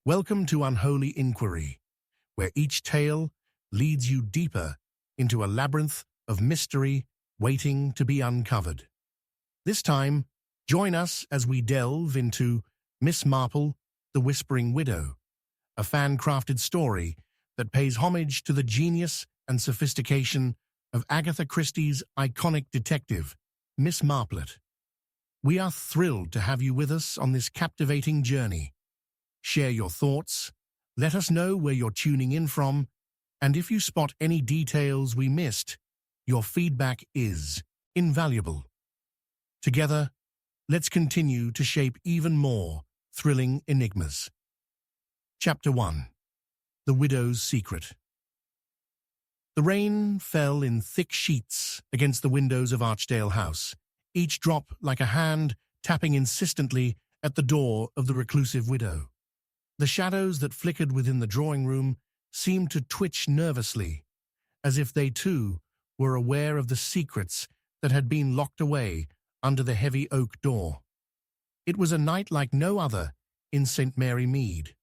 Welcome to Unholy Inquiry, where each tale leads you deeper into a labyrinth of mystery waiting to be uncovered. This time, join us as we delve into Miss Marple, the Whispering Widow, a fan-crafted story that pays homage to the genius and sophistication of Agatha Christie's iconic detective, Miss Marplet. We are thrilled to have you with us on this captivating journey. Share your thoughts, let us know where you're tuning in from, and if you spot any details we missed, your feedback is invaluable. Together, let's continue to shape even more thrilling enigmas. Chapter 1. The Widow's Secret. The rain fell in thick sheets against the windows of Archdale House, each drop like a hand tapping insistently at the door of the reclusive widow. The shadows that flickered within the drawing room seemed to twitch nervously, as if they too were aware of the secrets that had been locked away under the heavy oak door. It was a night like no other in St. Mary Mead,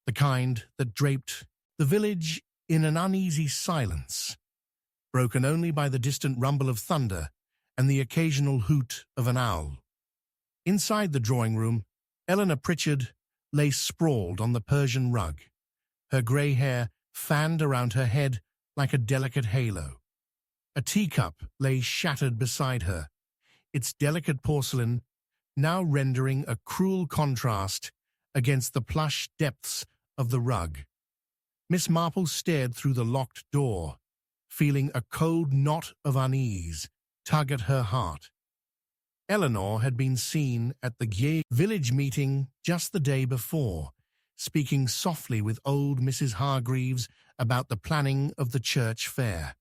the kind that draped the village in an uneasy silence, broken only by the distant rumble of thunder and the occasional hoot of an owl. Inside the drawing room, Eleanor Pritchard lay sprawled on the Persian rug, her grey hair fanned around her head like a delicate halo. A teacup lay shattered beside her, its delicate porcelain now rendering a cruel contrast against the plush depths of the rug. Miss Marple stared through the locked door, feeling a cold knot of unease tug at her heart. Eleanor had been seen at the village meeting just the day before, speaking softly with old Mrs. Hargreaves about the planning of the church fair.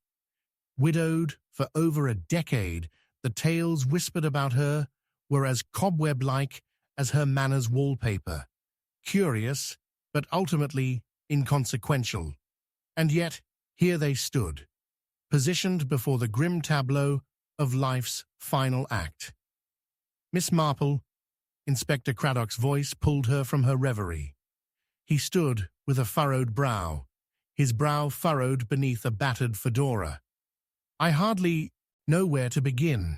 Widowed for over a decade, the tales whispered about her were as cobweb-like as her manor's wallpaper, curious but ultimately inconsequential. And yet, here they stood, positioned before the grim tableau of life's final act. Miss Marple, Inspector Craddock's voice pulled her from her reverie. He stood with a furrowed brow, his brow furrowed beneath a battered fedora. I hardly know where to begin.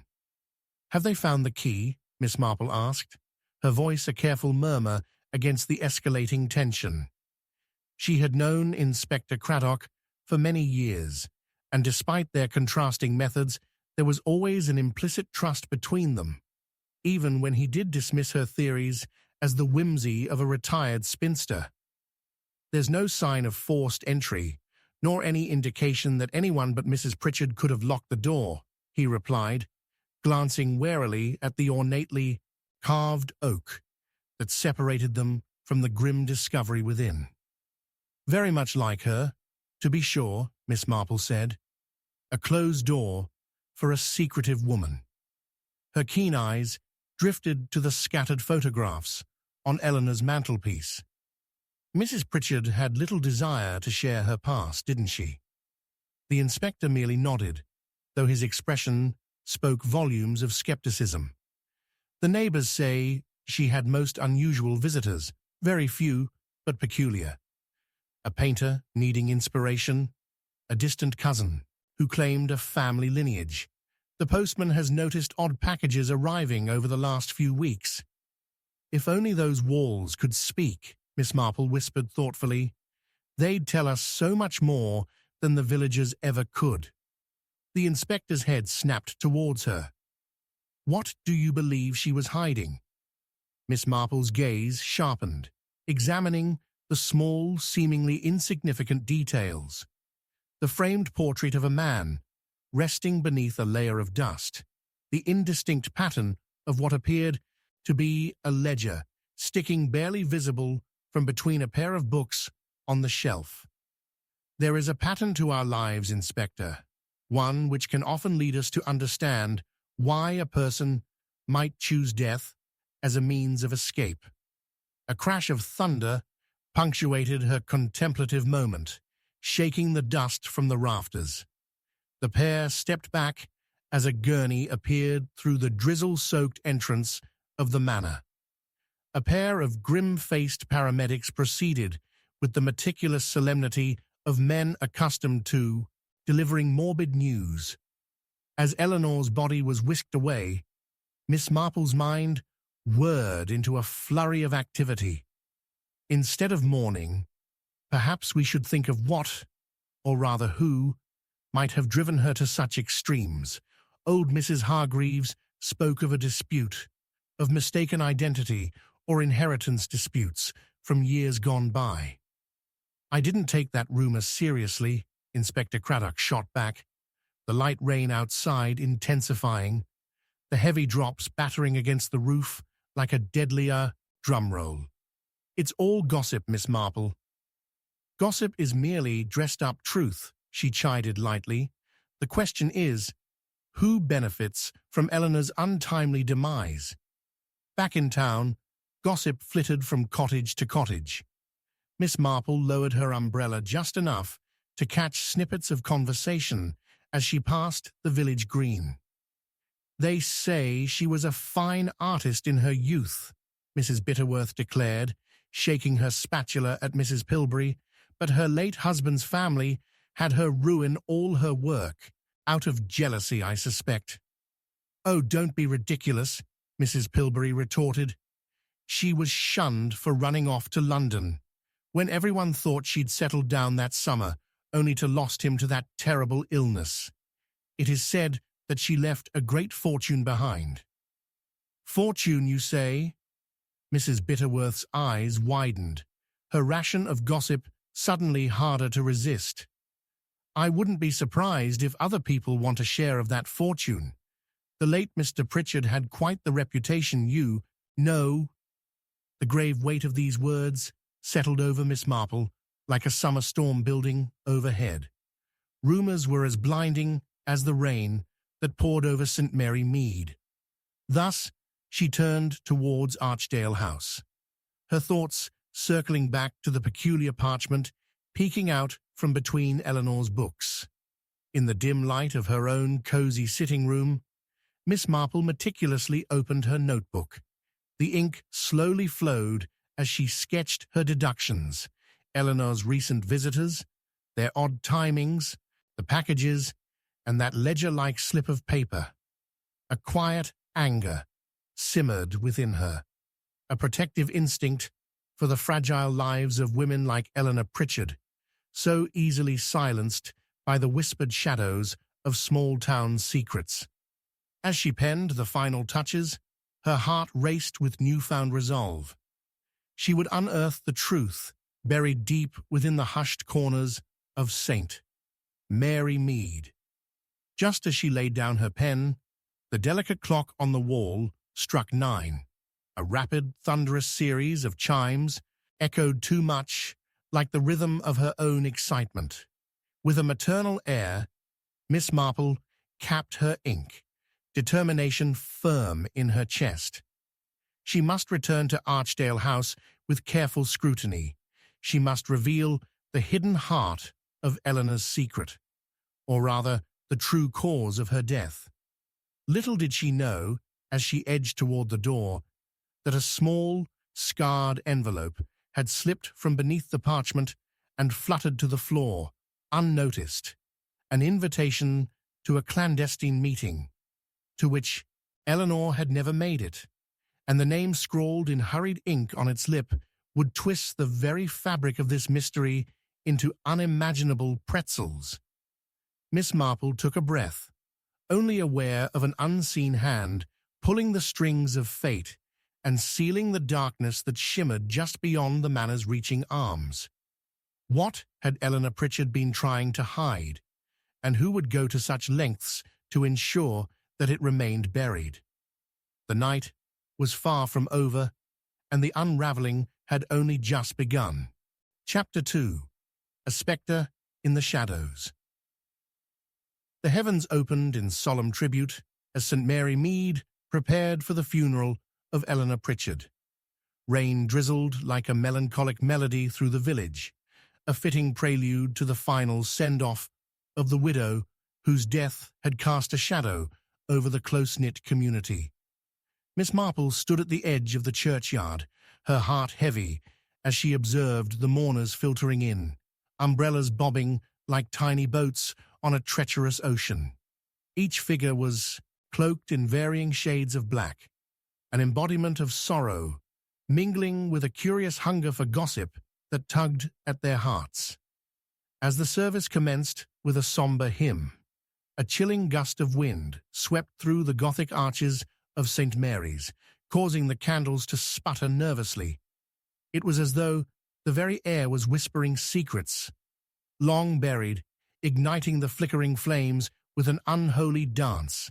Have they found the key? Miss Marple asked, her voice a careful murmur against the escalating tension. She had known Inspector Craddock for many years, and despite their contrasting methods, there was always an implicit trust between them, even when he did dismiss her theories as the whimsy of a retired spinster. There's no sign of forced entry, nor any indication that anyone but Mrs. Pritchard could have locked the door, he replied, glancing warily at the ornately carved oak that separated them from the grim discovery within. Very much like her, to be sure, Miss Marple said. A closed door for a secretive woman. Her keen eyes drifted to the scattered photographs on Eleanor's mantelpiece. Mrs. Pritchard had little desire to share her past, didn't she? The inspector merely nodded, though his expression spoke volumes of skepticism. The neighbors say she had most unusual visitors, very few, but peculiar. A painter needing inspiration, a distant cousin who claimed a family lineage. The postman has noticed odd packages arriving over the last few weeks. If only those walls could speak, Miss Marple whispered thoughtfully. They'd tell us so much more than the villagers ever could. The inspector's head snapped towards her. What do you believe she was hiding? Miss Marple's gaze sharpened, examining the small, seemingly insignificant details. The framed portrait of a man, resting beneath a layer of dust, the indistinct pattern of what appeared to be a ledger sticking barely visible from between a pair of books on the shelf. There is a pattern to our lives, Inspector, one which can often lead us to understand why a person might choose death as a means of escape. A crash of thunder punctuated her contemplative moment, shaking the dust from the rafters. The pair stepped back as a gurney appeared through the drizzle-soaked entrance of the manor. A pair of grim-faced paramedics proceeded with the meticulous solemnity of men accustomed to delivering morbid news. As Eleanor's body was whisked away, Miss Marple's mind whirred into a flurry of activity. Instead of mourning, perhaps we should think of what, or rather who, might have driven her to such extremes. Old Mrs. Hargreaves spoke of a dispute, of mistaken identity or inheritance disputes from years gone by. I didn't take that rumor seriously, Inspector Craddock shot back, the light rain outside intensifying, the heavy drops battering against the roof like a deadlier drumroll. It's all gossip, Miss Marple. Gossip is merely dressed-up truth, she chided lightly. The question is, who benefits from Eleanor's untimely demise? Back in town, gossip flitted from cottage to cottage. Miss Marple lowered her umbrella just enough to catch snippets of conversation as she passed the village green. They say she was a fine artist in her youth, Mrs. Bitterworth declared, shaking her spatula at Mrs. Pilbury, but her late husband's family had her ruin all her work, out of jealousy, I suspect. Oh, don't be ridiculous, Mrs. Pilbury retorted. She was shunned for running off to London, when everyone thought she'd settled down that summer, only to lost him to that terrible illness. It is said that she left a great fortune behind. Fortune, you say? Mrs. Bitterworth's eyes widened, her ration of gossip suddenly harder to resist. I wouldn't be surprised if other people want a share of that fortune. The late Mr. Pritchard had quite the reputation, you know. The grave weight of these words settled over Miss Marple like a summer storm building overhead. Rumours were as blinding as the rain that poured over St. Mary Mead. Thus, she turned towards Archdale House, her thoughts circling back to the peculiar parchment peeking out from between Eleanor's books. In the dim light of her own cosy sitting room, Miss Marple meticulously opened her notebook. The ink slowly flowed as she sketched her deductions, Eleanor's recent visitors, their odd timings, the packages, and that ledger-like slip of paper. A quiet anger simmered within her, a protective instinct for the fragile lives of women like Eleanor Pritchard, so easily silenced by the whispered shadows of small-town secrets. As she penned the final touches, her heart raced with newfound resolve. She would unearth the truth buried deep within the hushed corners of St. Mary Mead. Just as she laid down her pen, the delicate clock on the wall struck 9. A rapid, thunderous series of chimes echoed too much like the rhythm of her own excitement. With a maternal air, Miss Marple capped her ink, determination firm in her chest. She must return to Archdale House with careful scrutiny. She must reveal the hidden heart of Eleanor's secret, or rather, the true cause of her death. Little did she know, as she edged toward the door, that a small, scarred envelope had slipped from beneath the parchment and fluttered to the floor, unnoticed, an invitation to a clandestine meeting, to which Eleanor had never made it, and the name scrawled in hurried ink on its lip would twist the very fabric of this mystery into unimaginable pretzels. Miss Marple took a breath, only aware of an unseen hand pulling the strings of fate and sealing the darkness that shimmered just beyond the manor's reaching arms. What had Eleanor Pritchard been trying to hide, and who would go to such lengths to ensure that it remained buried? The night was far from over, and the unravelling had only just begun. Chapter 2. A Spectre in the Shadows. The heavens opened in solemn tribute as St. Mary Mead prepared for the funeral of Eleanor Pritchard. Rain drizzled like a melancholic melody through the village, a fitting prelude to the final send-off of the widow whose death had cast a shadow over the close-knit community. Miss Marple stood at the edge of the churchyard, her heart heavy as she observed the mourners filtering in, umbrellas bobbing like tiny boats on a treacherous ocean. Each figure was cloaked in varying shades of black, an embodiment of sorrow, mingling with a curious hunger for gossip that tugged at their hearts. As the service commenced with a somber hymn, a chilling gust of wind swept through the Gothic arches of St. Mary's, causing the candles to sputter nervously. It was as though the very air was whispering secrets, long buried, igniting the flickering flames with an unholy dance.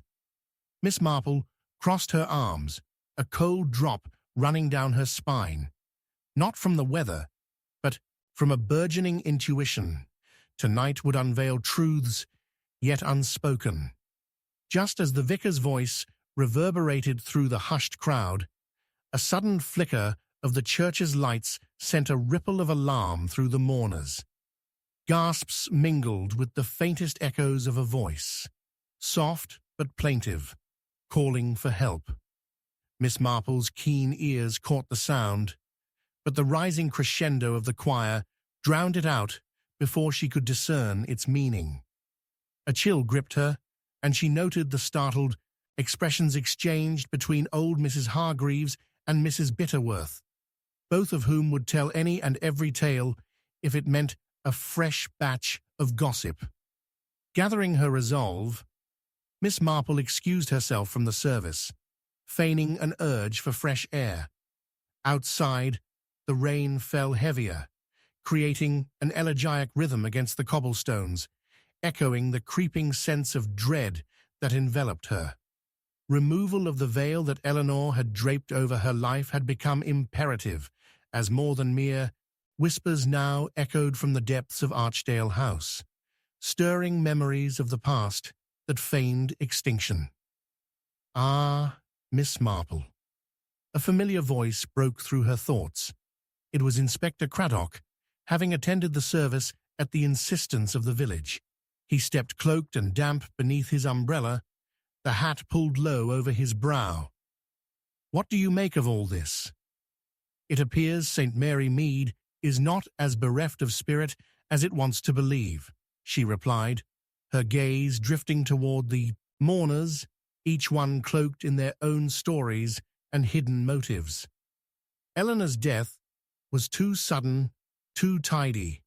Miss Marple crossed her arms, a cold drop running down her spine, not from the weather, but from a burgeoning intuition. Tonight would unveil truths yet unspoken. Just as the vicar's voice reverberated through the hushed crowd, a sudden flicker of the church's lights sent a ripple of alarm through the mourners. Gasps mingled with the faintest echoes of a voice, soft but plaintive, calling for help. Miss Marple's keen ears caught the sound, but the rising crescendo of the choir drowned it out before she could discern its meaning. A chill gripped her, and she noted the startled expressions exchanged between old Mrs. Hargreaves and Mrs. Bitterworth, both of whom would tell any and every tale if it meant a fresh batch of gossip. Gathering her resolve, Miss Marple excused herself from the service, feigning an urge for fresh air. Outside, the rain fell heavier, creating an elegiac rhythm against the cobblestones, echoing the creeping sense of dread that enveloped her. Removal of the veil that Eleanor had draped over her life had become imperative, as more than mere whispers now echoed from the depths of Archdale House, stirring memories of the past that feigned extinction. "Ah, Miss Marple." A familiar voice broke through her thoughts. It was Inspector Craddock, having attended the service at the insistence of the village. He stepped cloaked and damp beneath his umbrella, the hat pulled low over his brow. "What do you make of all this?" "It appears St. Mary Mead is not as bereft of spirit as it wants to believe," she replied, her gaze drifting toward the mourners, each one cloaked in their own stories and hidden motives. "Eleanor's death was too sudden, too tidy.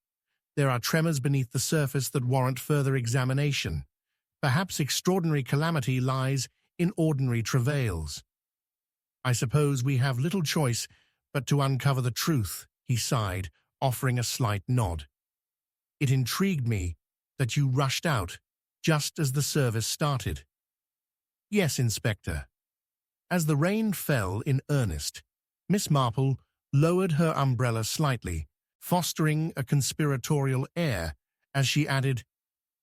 There are tremors beneath the surface that warrant further examination. Perhaps extraordinary calamity lies in ordinary travails." "I suppose we have little choice but to uncover the truth," he sighed, offering a slight nod. "It intrigued me that you rushed out just as the service started." "Yes, Inspector." As the rain fell in earnest, Miss Marple lowered her umbrella slightly, fostering a conspiratorial air as she added,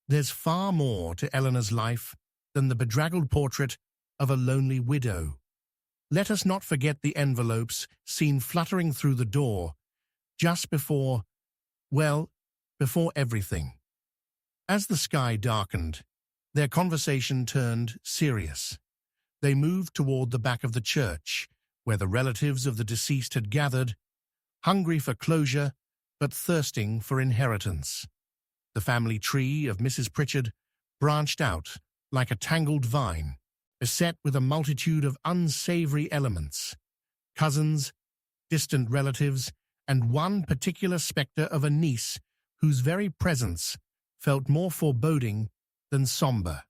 "There's far more to Eleanor's life than the bedraggled portrait of a lonely widow. Let us not forget the envelopes seen fluttering through the door just before everything." As the sky darkened, their conversation turned serious. They moved toward the back of the church, where the relatives of the deceased had gathered, hungry for closure but thirsting for inheritance. The family tree of Mrs. Pritchard branched out like a tangled vine, beset with a multitude of unsavory elements, cousins, distant relatives, and one particular spectre of a niece whose very presence felt more foreboding than somber.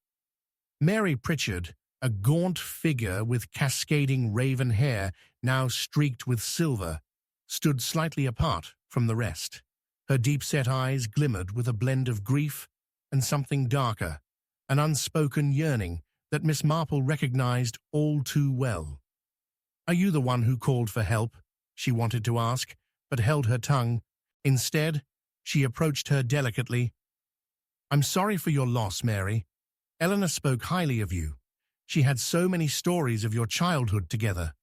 Mary Pritchard, a gaunt figure with cascading raven hair now streaked with silver, stood slightly apart from the rest. Her deep-set eyes glimmered with a blend of grief and something darker, an unspoken yearning that Miss Marple recognized all too well. "Are you the one who called for help?" she wanted to ask, but held her tongue. Instead, she approached her delicately. "I'm sorry for your loss, Mary. Eleanor spoke highly of you. She had so many stories of your childhood together."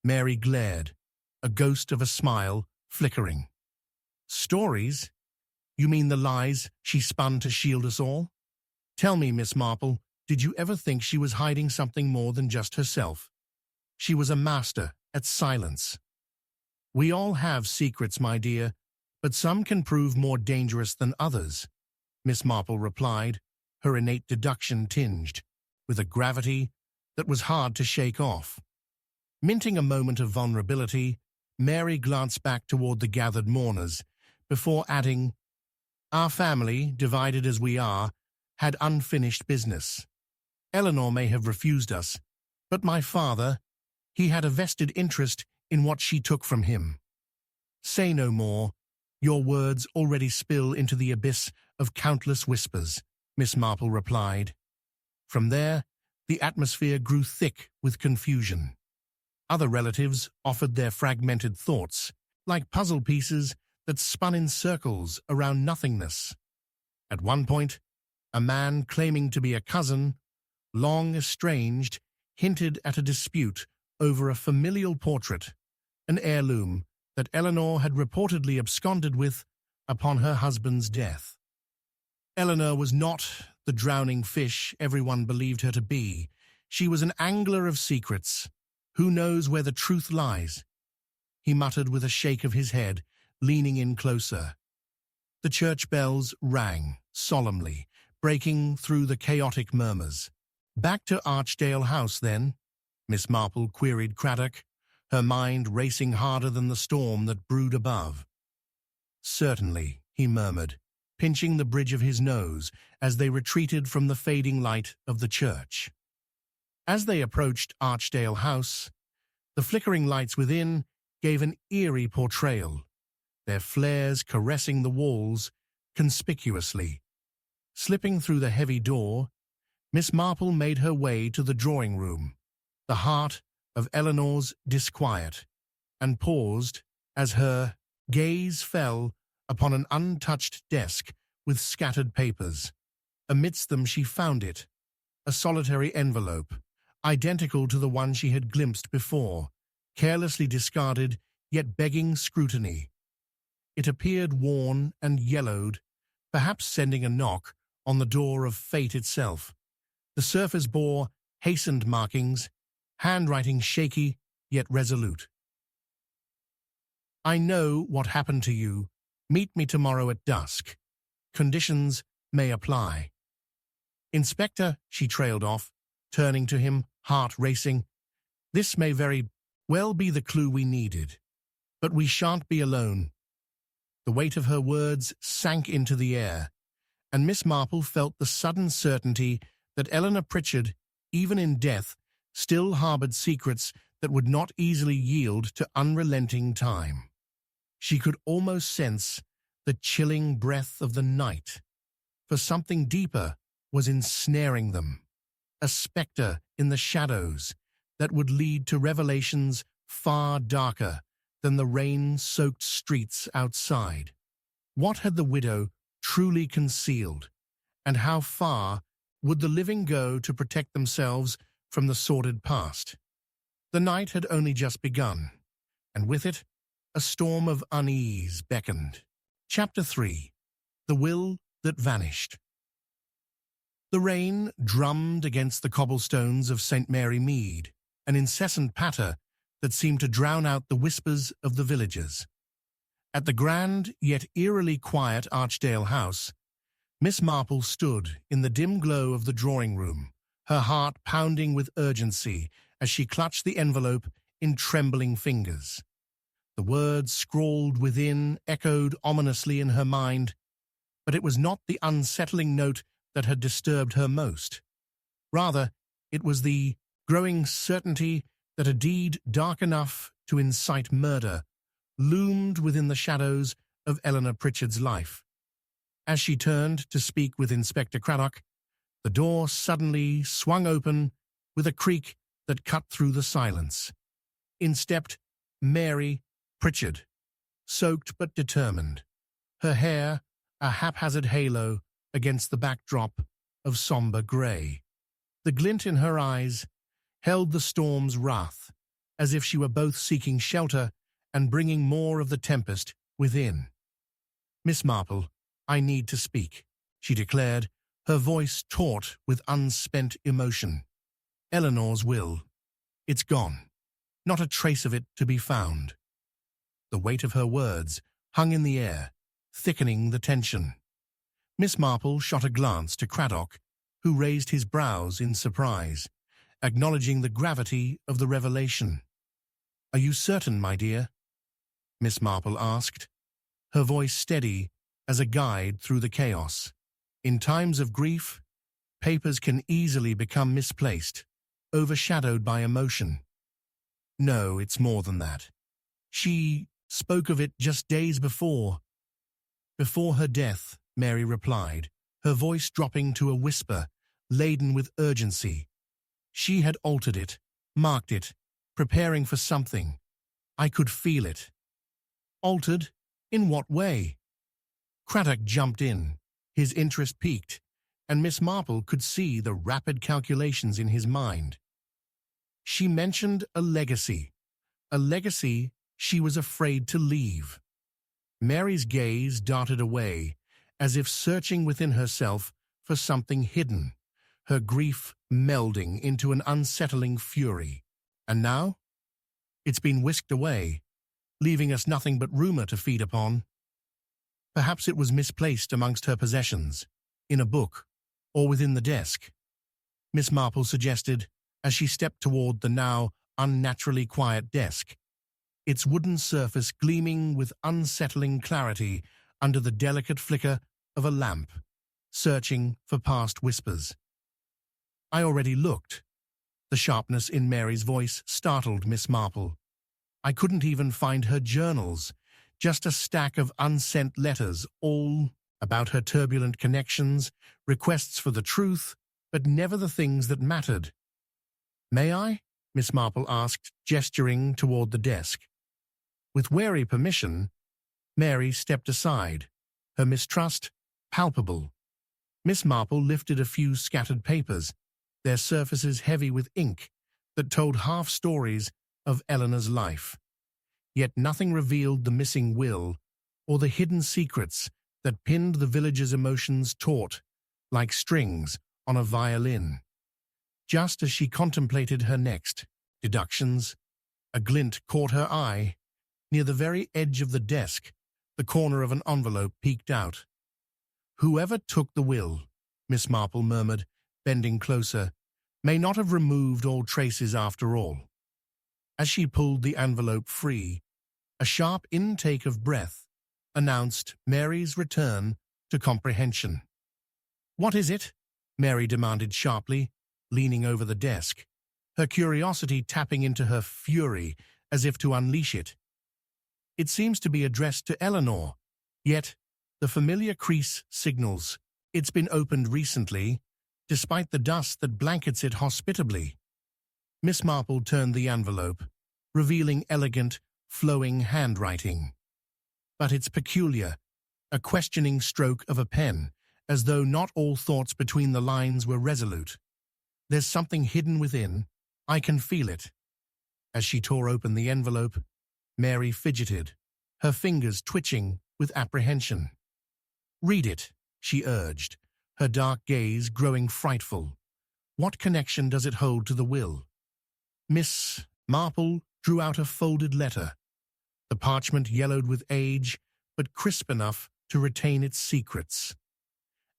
Mary glared, a ghost of a smile flickering. "Stories? You mean the lies she spun to shield us all? Tell me, Miss Marple, did you ever think she was hiding something more than just herself? She was a master at silence." We all have secrets, my dear, but some can prove more dangerous than others, Miss Marple replied, her innate deduction tinged with a gravity that was hard to shake off. Minting a moment of vulnerability, Mary glanced back toward the gathered mourners, before adding, "Our family, divided as we are, had unfinished business. Eleanor may have refused us, but my father, he had a vested interest in what she took from him. Say no more. Your words already spill into the abyss of countless whispers," Miss Marple replied. From there, the atmosphere grew thick with confusion. Other relatives offered their fragmented thoughts, like puzzle pieces that spun in circles around nothingness. At one point, a man claiming to be a cousin, long estranged, hinted at a dispute over a familial portrait, an heirloom that Eleanor had reportedly absconded with upon her husband's death. Eleanor was not the drowning fish everyone believed her to be. She was an angler of secrets. Who knows where the truth lies? He muttered with a shake of his head, leaning in closer. The church bells rang solemnly, breaking through the chaotic murmurs. "Back to Archdale House, then?" Miss Marple queried Craddock, her mind racing harder than the storm that brewed above. "Certainly," he murmured, pinching the bridge of his nose as they retreated from the fading light of the church. As they approached Archdale House, the flickering lights within gave an eerie portrayal, their flares caressing the walls conspicuously. Slipping through the heavy door, Miss Marple made her way to the drawing room, the heart of Eleanor's disquiet, and paused as her gaze fell upon an untouched desk with scattered papers. Amidst them she found it, a solitary envelope, identical to the one she had glimpsed before, carelessly discarded, yet begging scrutiny. It appeared worn and yellowed, perhaps sending a knock on the door of fate itself. The surface bore hastened markings, handwriting shaky yet resolute. "I know what happened to you. Meet me tomorrow at dusk. Conditions may apply." "Inspector," she trailed off, turning to him, heart racing. "This may very well be the clue we needed. But we shan't be alone." The weight of her words sank into the air, and Miss Marple felt the sudden certainty that Eleanor Pritchard, even in death, still harbored secrets that would not easily yield to unrelenting time. She could almost sense the chilling breath of the night, for something deeper was ensnaring them, a spectre in the shadows that would lead to revelations far darker than the rain-soaked streets outside. What had the widow truly concealed, and how far would the living go to protect themselves from the sordid past? The night had only just begun, and with it, a storm of unease beckoned. Chapter 3. The Will That Vanished. The rain drummed against the cobblestones of St. Mary Mead, an incessant patter that seemed to drown out the whispers of the villagers. At the grand yet eerily quiet Archdale House, Miss Marple stood in the dim glow of the drawing-room, her heart pounding with urgency as she clutched the envelope in trembling fingers. The words scrawled within echoed ominously in her mind, but it was not the unsettling note that had disturbed her most. Rather, it was the growing certainty that a deed dark enough to incite murder loomed within the shadows of Eleanor Pritchard's life. As she turned to speak with Inspector Craddock, the door suddenly swung open with a creak that cut through the silence. In stepped Mary Pritchard, soaked but determined, her hair a haphazard halo against the backdrop of somber grey. The glint in her eyes held the storm's wrath, as if she were both seeking shelter and bringing more of the tempest within. "Miss Marple, I need to speak," she declared, her voice taut with unspent emotion. "Eleanor's will. It's gone. Not a trace of it to be found." The weight of her words hung in the air, thickening the tension. Miss Marple shot a glance to Craddock, who raised his brows in surprise, acknowledging the gravity of the revelation. "Are you certain, my dear?" Miss Marple asked, her voice steady as a guide through the chaos. In times of grief, papers can easily become misplaced, overshadowed by emotion. "No, it's more than that. She spoke of it just days before her death," Mary replied, her voice dropping to a whisper, laden with urgency. "She had altered it, marked it, preparing for something. I could feel it." "Altered? In what way?" Craddock jumped in, his interest piqued, and Miss Marple could see the rapid calculations in his mind. "She mentioned a legacy she was afraid to leave." Mary's gaze darted away, as if searching within herself for something hidden, her grief melding into an unsettling fury. "And now? It's been whisked away, leaving us nothing but rumor to feed upon." "Perhaps it was misplaced amongst her possessions, in a book, or within the desk," Miss Marple suggested as she stepped toward the now unnaturally quiet desk, its wooden surface gleaming with unsettling clarity under the delicate flicker of a lamp, searching for past whispers. "I already looked." The sharpness in Mary's voice startled Miss Marple. "I couldn't even find her journals, just a stack of unsent letters, all about her turbulent connections, requests for the truth, but never the things that mattered." "May I?" Miss Marple asked, gesturing toward the desk. With wary permission, Mary stepped aside, her mistrust palpable. Miss Marple lifted a few scattered papers, their surfaces heavy with ink that told half-stories of Eleanor's life. Yet nothing revealed the missing will or the hidden secrets that pinned the villagers' emotions taut, like strings on a violin. Just as she contemplated her next deductions, a glint caught her eye. Near the very edge of the desk, the corner of an envelope peeked out. "Whoever took the will," Miss Marple murmured, bending closer, "may not have removed all traces after all." As she pulled the envelope free, a sharp intake of breath announced Mary's return to comprehension. "What is it?" Mary demanded sharply, leaning over the desk, her curiosity tapping into her fury as if to unleash it. "It seems to be addressed to Eleanor, yet the familiar crease signals it's been opened recently, despite the dust that blankets it hospitably." Miss Marple turned the envelope, revealing elegant, flowing handwriting. "But it's peculiar, a questioning stroke of a pen, as though not all thoughts between the lines were resolute. There's something hidden within. I can feel it." As she tore open the envelope, Mary fidgeted, her fingers twitching with apprehension. "Read it," she urged, her dark gaze growing frightful. "What connection does it hold to the will?" Miss Marple drew out a folded letter, the parchment yellowed with age, but crisp enough to retain its secrets.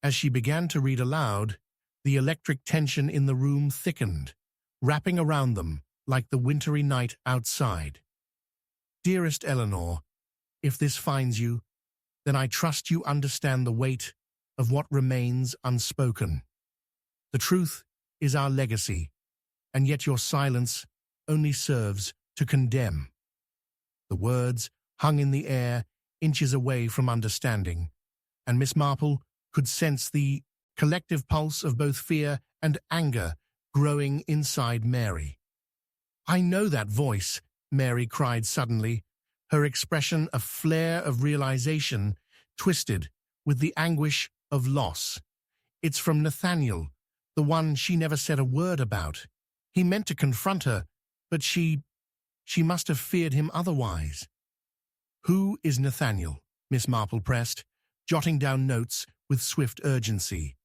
As she began to read aloud, the electric tension in the room thickened, wrapping around them like the wintry night outside. "Dearest Eleanor, if this finds you, then I trust you understand the weight of what remains unspoken. The truth is our legacy, and yet your silence only serves to condemn." The words hung in the air, inches away from understanding, and Miss Marple could sense the collective pulse of both fear and anger growing inside Mary. "I know that voice," Mary cried suddenly, her expression a flare of realization twisted with the anguish of loss. "It's from Nathaniel, the one she never said a word about. He meant to confront her, but she must have feared him otherwise." "Who is Nathaniel?" Miss Marple pressed, jotting down notes with swift urgency.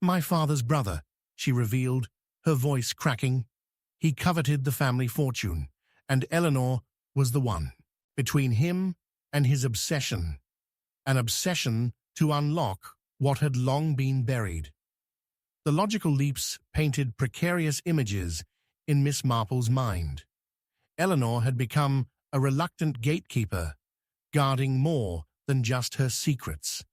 "My father's brother," she revealed, her voice cracking. "He coveted the family fortune, and Eleanor was the one." between him and his obsession, an obsession to unlock what had long been buried. The logical leaps painted precarious images in Miss Marple's mind. Eleanor had become a reluctant gatekeeper, guarding more than just her secrets.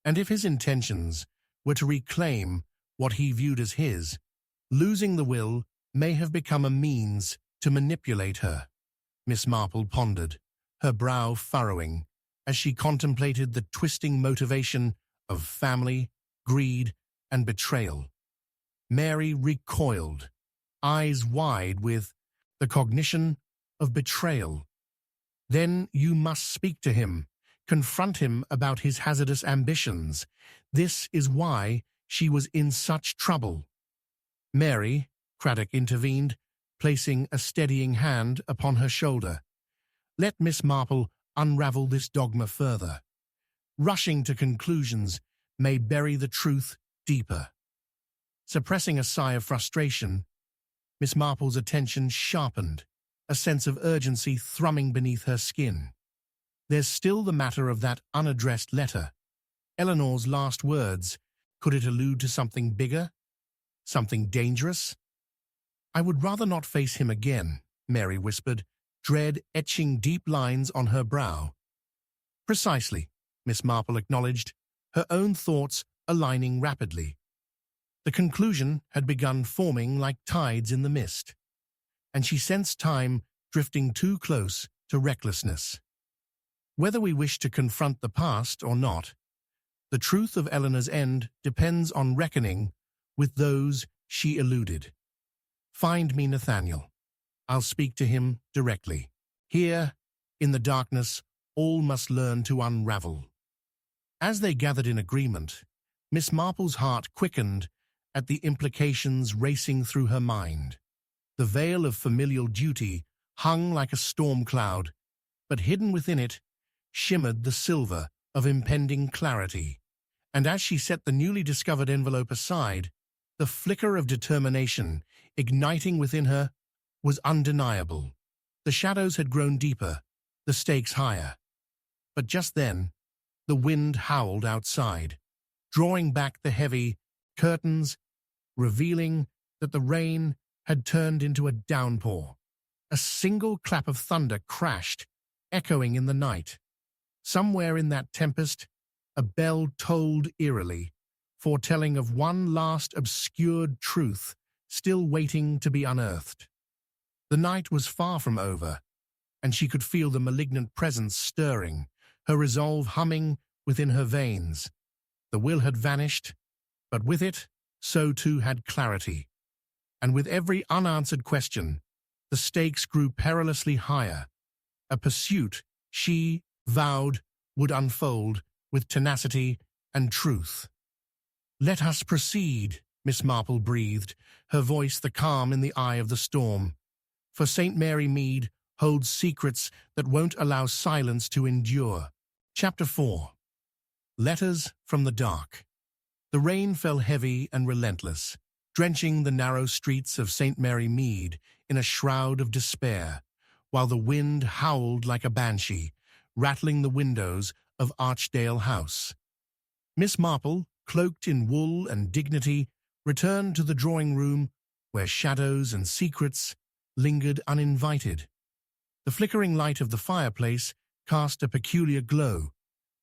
And if his intentions were to reclaim what he viewed as his, losing the will may have become a means to manipulate her. Miss Marple pondered, her brow furrowing, as she contemplated the twisting motivation of family, greed, and betrayal. Mary recoiled, eyes wide with the cognition of betrayal. Then you must speak to him, confront him about his hazardous ambitions. This is why she was in such trouble. Mary, Craddock intervened, placing a steadying hand upon her shoulder. Let Miss Marple unravel this dogma further. Rushing to conclusions may bury the truth deeper. Suppressing a sigh of frustration, Miss Marple's attention sharpened, a sense of urgency thrumming beneath her skin. There's still the matter of that unaddressed letter. Eleanor's last words. Could it allude to something bigger? Something dangerous? I would rather not face him again, Mary whispered, dread etching deep lines on her brow. Precisely, Miss Marple acknowledged, her own thoughts aligning rapidly. The conclusion had begun forming like tides in the mist, and she sensed time drifting too close to recklessness. Whether we wish to confront the past or not, the truth of Eleanor's end depends on reckoning with those she eluded. Find me Nathaniel. I'll speak to him directly. Here, in the darkness, all must learn to unravel. As they gathered in agreement, Miss Marple's heart quickened at the implications racing through her mind. The veil of familial duty hung like a storm cloud, but hidden within it shimmered the silver of impending clarity. And as she set the newly discovered envelope aside, the flicker of determination igniting within her was undeniable. The shadows had grown deeper, the stakes higher. But just then, the wind howled outside, drawing back the heavy curtains, revealing that the rain had turned into a downpour. A single clap of thunder crashed, echoing in the night. Somewhere in that tempest, a bell tolled eerily, foretelling of one last obscured truth still waiting to be unearthed. The night was far from over, and she could feel the malignant presence stirring, her resolve humming within her veins. The will had vanished, but with it, so too had clarity. And with every unanswered question, the stakes grew perilously higher. A pursuit she vowed would unfold with tenacity and truth. "Let us proceed," Miss Marple breathed, her voice the calm in the eye of the storm. "For St. Mary Mead holds secrets that won't allow silence to endure." Chapter 4. Letters from the Dark. The rain fell heavy and relentless, drenching the narrow streets of St. Mary Mead in a shroud of despair, while the wind howled like a banshee, rattling the windows of Archdale House. Miss Marple, cloaked in wool and dignity, returned to the drawing-room where shadows and secrets lingered uninvited. The flickering light of the fireplace cast a peculiar glow,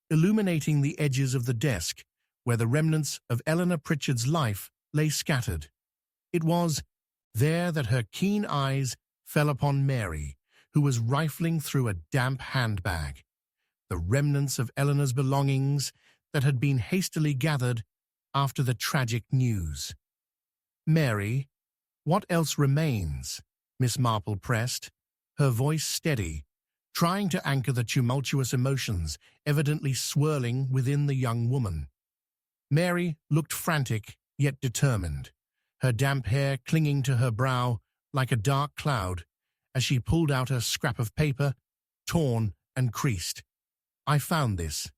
illuminating the edges of the desk where the remnants of Eleanor Pritchard's life lay scattered. It was there that her keen eyes fell upon Mary, who was rifling through a damp handbag, the remnants of Eleanor's belongings that had been hastily gathered after the tragic news. "Mary, what else remains?" Miss Marple pressed, her voice steady, trying to anchor the tumultuous emotions evidently swirling within the young woman. Mary looked frantic yet determined, her damp hair clinging to her brow like a dark cloud as she pulled out a scrap of paper, torn and creased. "I found this,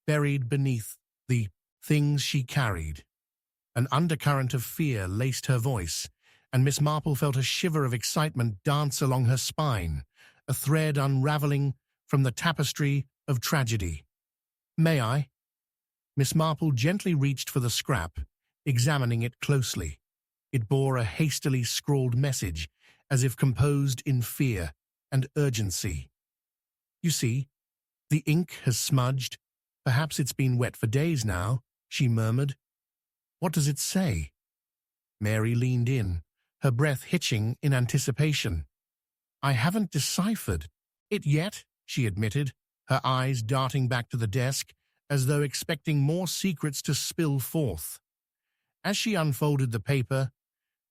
buried beneath the things she carried." An undercurrent of fear laced her voice, and Miss Marple felt a shiver of excitement dance along her spine, a thread unraveling from the tapestry of tragedy. "May I?" Miss Marple gently reached for the scrap, examining it closely. It bore a hastily scrawled message, as if composed in fear and urgency. "You see, the ink has smudged. Perhaps it's been wet for days now," she murmured. "What does it say?" Mary leaned in, her breath hitching in anticipation. "I haven't deciphered it yet," she admitted, her eyes darting back to the desk, as though expecting more secrets to spill forth. As she unfolded the paper,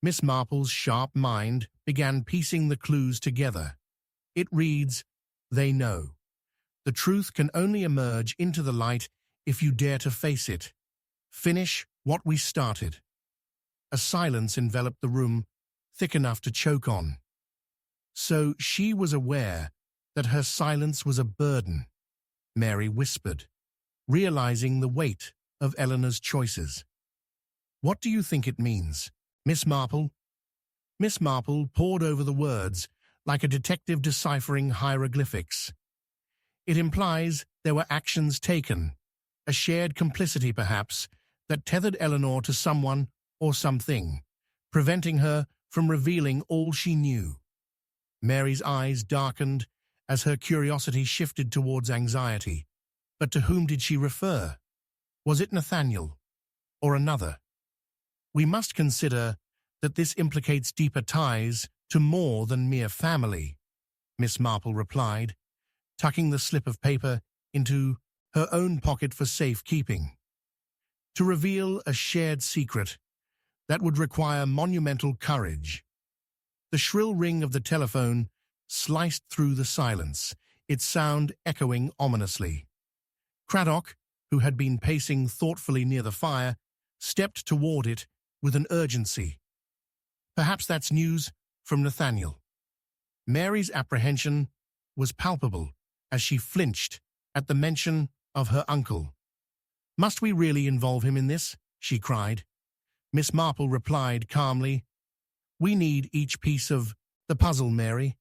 Miss Marple's sharp mind began piecing the clues together. It reads, "They know. The truth can only emerge into the light if you dare to face it. Finish what we started." A silence enveloped the room, thick enough to choke on. So she was aware that her silence was a burden, Mary whispered, realizing the weight of Eleanor's choices. "What do you think it means, Miss Marple?" Miss Marple pored over the words like a detective deciphering hieroglyphics. "It implies there were actions taken, a shared complicity perhaps, that tethered Eleanor to someone or something, preventing her from revealing all she knew." Mary's eyes darkened as her curiosity shifted towards anxiety. But to whom did she refer? Was it Nathaniel or another? "We must consider that this implicates deeper ties to more than mere family," Miss Marple replied, tucking the slip of paper into her own pocket for safekeeping. "To reveal a shared secret, that would require monumental courage." The shrill ring of the telephone sliced through the silence, its sound echoing ominously. Craddock, who had been pacing thoughtfully near the fire, stepped toward it with an urgency. "Perhaps that's news from Nathaniel." Mary's apprehension was palpable as she flinched at the mention of her uncle. "Must we really involve him in this?" she cried. Miss Marple replied calmly, "We need each piece of the puzzle, Mary.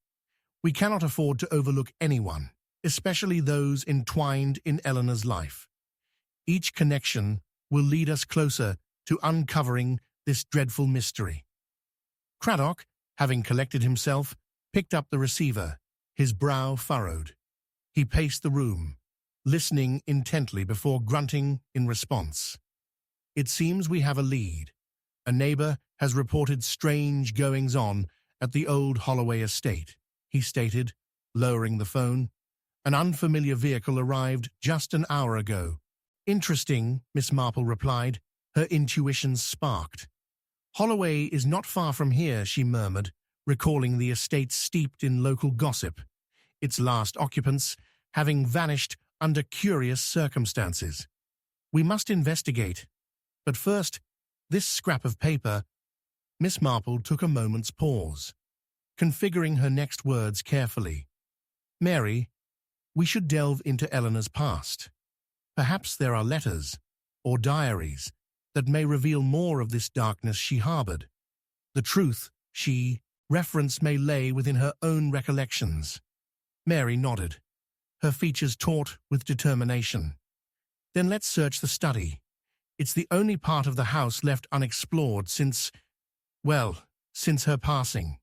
We cannot afford to overlook anyone, especially those entwined in Eleanor's life. Each connection will lead us closer to uncovering this dreadful mystery." Craddock, having collected himself, picked up the receiver, his brow furrowed. He paced the room, listening intently before grunting in response. "It seems we have a lead. A neighbor has reported strange goings-on at the old Holloway estate," he stated, lowering the phone. "An unfamiliar vehicle arrived just an hour ago." "Interesting," Miss Marple replied, her intuition sparked. "Holloway is not far from here," she murmured, recalling the estate steeped in local gossip, its last occupants having vanished under curious circumstances. "We must investigate. But first, this scrap of paper." Miss Marple took a moment's pause, configuring her next words carefully. "Mary, we should delve into Eleanor's past. Perhaps there are letters or diaries that may reveal more of this darkness she harbored. The truth she referenced may lay within her own recollections." Mary nodded, her features taut with determination. "Then let's search the study. It's the only part of the house left unexplored since her passing."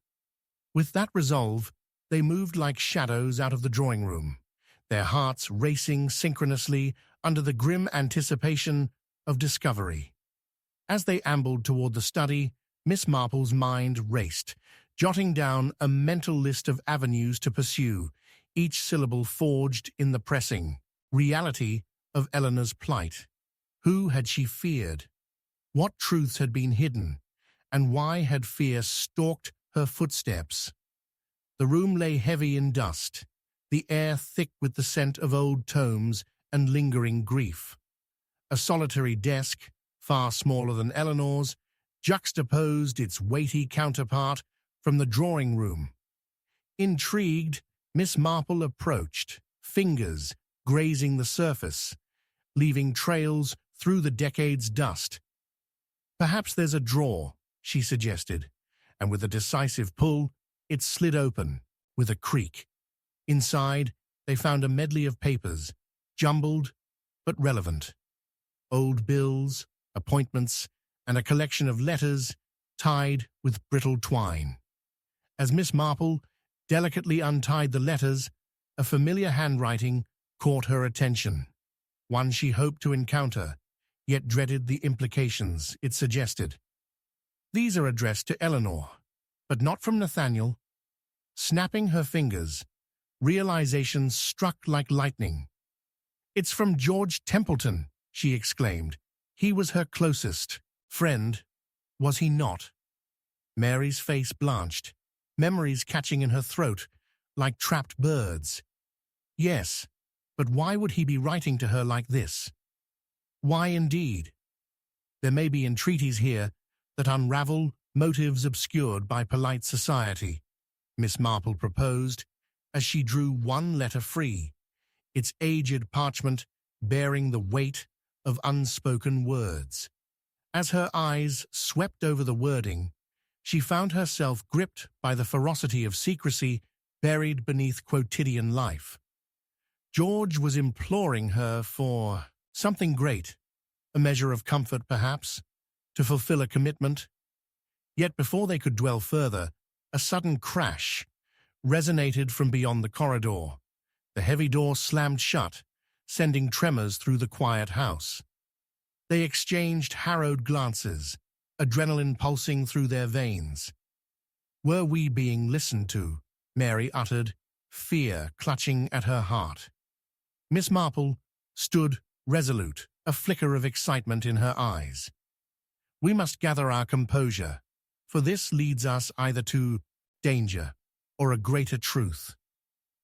With that resolve, they moved like shadows out of the drawing room, their hearts racing synchronously under the grim anticipation of discovery. As they ambled toward the study, Miss Marple's mind raced, jotting down a mental list of avenues to pursue, each syllable forged in the pressing reality of Eleanor's plight. Who had she feared? What truths had been hidden? And why had fear stalked her footsteps? The room lay heavy in dust, the air thick with the scent of old tomes and lingering grief. A solitary desk, far smaller than Eleanor's, juxtaposed its weighty counterpart from the drawing room. Intrigued, Miss Marple approached, fingers grazing the surface, leaving trails through the decade's dust. "Perhaps there's a drawer," she suggested, and with a decisive pull, it slid open with a creak. Inside, they found a medley of papers, jumbled but relevant. Old bills, appointments, and a collection of letters tied with brittle twine. As Miss Marple delicately untied the letters, a familiar handwriting caught her attention, one she hoped to encounter, yet dreaded the implications it suggested. These are addressed to Eleanor, but not from Nathaniel. Snapping her fingers, realization struck like lightning. "It's from George Templeton," she exclaimed. "He was her closest friend, was he not?" Mary's face blanched, memories catching in her throat like trapped birds. Yes, but why would he be writing to her like this? Why indeed? There may be entreaties here that unravel motives obscured by polite society, Miss Marple proposed, as she drew one letter free, its aged parchment bearing the weight of unspoken words. As her eyes swept over the wording, she found herself gripped by the ferocity of secrecy buried beneath quotidian life. George was imploring her for something great, a measure of comfort perhaps, to fulfill a commitment. Yet before they could dwell further, a sudden crash resonated from beyond the corridor. The heavy door slammed shut, sending tremors through the quiet house. They exchanged harrowed glances, adrenaline pulsing through their veins. "Were we being listened to?" Mary uttered, fear clutching at her heart. Miss Marple stood resolute, a flicker of excitement in her eyes. "We must gather our composure, for this leads us either to danger or a greater truth."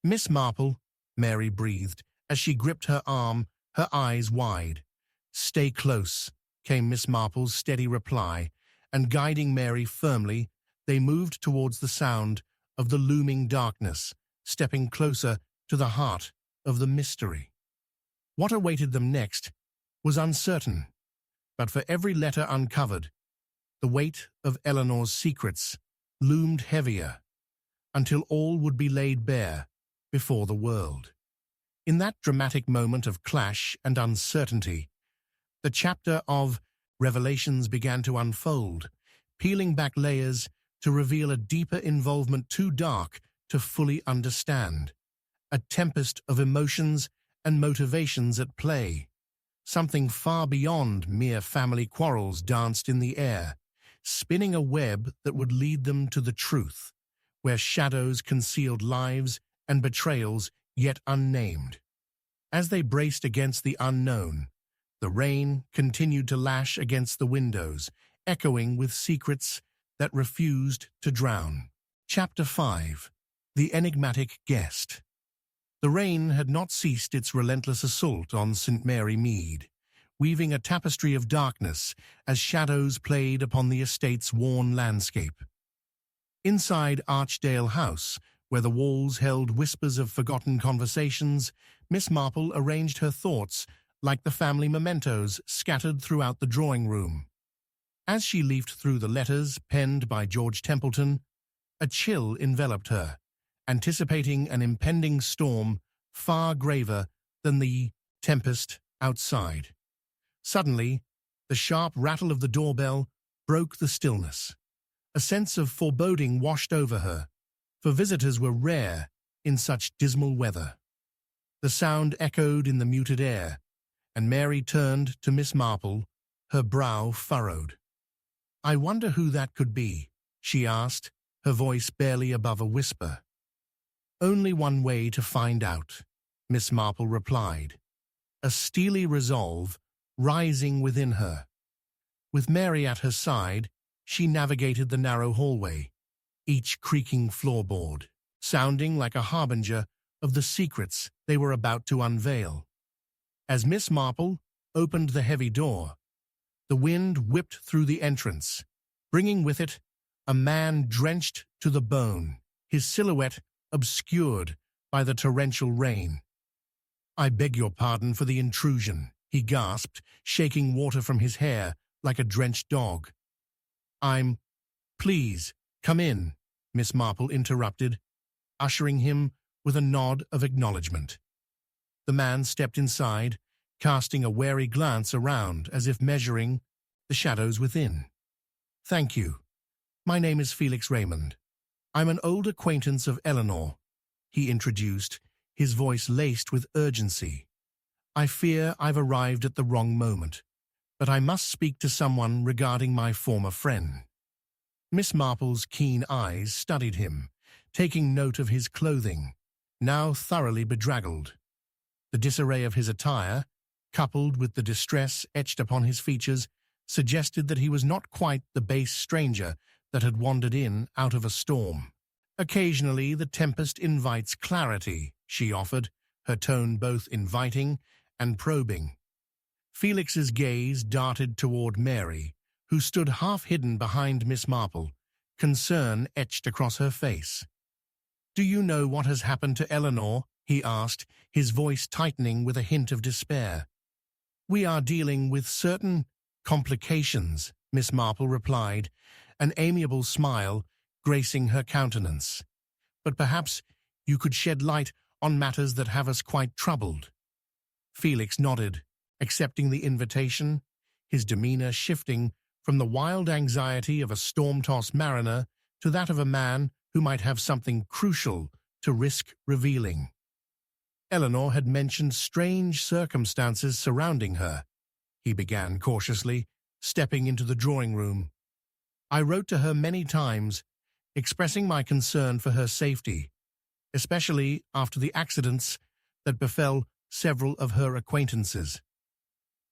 "Miss Marple," Mary breathed, as she gripped her arm, her eyes wide. "Stay close," came Miss Marple's steady reply, and guiding Mary firmly, they moved towards the sound of the looming darkness, stepping closer to the heart of the mystery. What awaited them next was uncertain, but for every letter uncovered, the weight of Eleanor's secrets loomed heavier, until all would be laid bare before the world. In that dramatic moment of clash and uncertainty, the chapter of Revelations began to unfold, peeling back layers to reveal a deeper involvement too dark to fully understand. A tempest of emotions and motivations at play. Something far beyond mere family quarrels danced in the air, spinning a web that would lead them to the truth, where shadows concealed lives and betrayals yet unnamed. As they braced against the unknown, the rain continued to lash against the windows, echoing with secrets that refused to drown. Chapter 5. The Enigmatic Guest. The rain had not ceased its relentless assault on St. Mary Mead, weaving a tapestry of darkness as shadows played upon the estate's worn landscape. Inside Archdale House, where the walls held whispers of forgotten conversations, Miss Marple arranged her thoughts like the family mementos scattered throughout the drawing room. As she leafed through the letters penned by George Templeton, a chill enveloped her, anticipating an impending storm far graver than the tempest outside. Suddenly, the sharp rattle of the doorbell broke the stillness. A sense of foreboding washed over her, for visitors were rare in such dismal weather. The sound echoed in the muted air, and Mary turned to Miss Marple, her brow furrowed. "I wonder who that could be," she asked, her voice barely above a whisper. "Only one way to find out," Miss Marple replied, a steely resolve rising within her. With Mary at her side, she navigated the narrow hallway, each creaking floorboard, sounding like a harbinger of the secrets they were about to unveil. As Miss Marple opened the heavy door, the wind whipped through the entrance, bringing with it a man drenched to the bone, his silhouette obscured by the torrential rain. "I beg your pardon for the intrusion," he gasped, shaking water from his hair like a drenched dog. "Please, come in," Miss Marple interrupted, ushering him with a nod of acknowledgement. The man stepped inside, casting a wary glance around as if measuring the shadows within. "Thank you. My name is Felix Raymond. I'm an old acquaintance of Eleanor," he introduced, his voice laced with urgency. "I fear I've arrived at the wrong moment, but I must speak to someone regarding my former friend." Miss Marple's keen eyes studied him, taking note of his clothing, now thoroughly bedraggled. The disarray of his attire, coupled with the distress etched upon his features, suggested that he was not quite the base stranger that had wandered in out of a storm. "Occasionally the tempest invites clarity," she offered, her tone both inviting and probing. Felix's gaze darted toward Mary, who stood half-hidden behind Miss Marple, concern etched across her face. "Do you know what has happened to Eleanor?" he asked, his voice tightening with a hint of despair. "We are dealing with certain complications," Miss Marple replied, an amiable smile gracing her countenance. "But perhaps you could shed light on matters that have us quite troubled." Felix nodded, accepting the invitation, his demeanor shifting from the wild anxiety of a storm-tossed mariner to that of a man who might have something crucial to risk revealing. Eleanor had mentioned strange circumstances surrounding her, he began cautiously, stepping into the drawing room. "I wrote to her many times, expressing my concern for her safety, especially after the accidents that befell several of her acquaintances."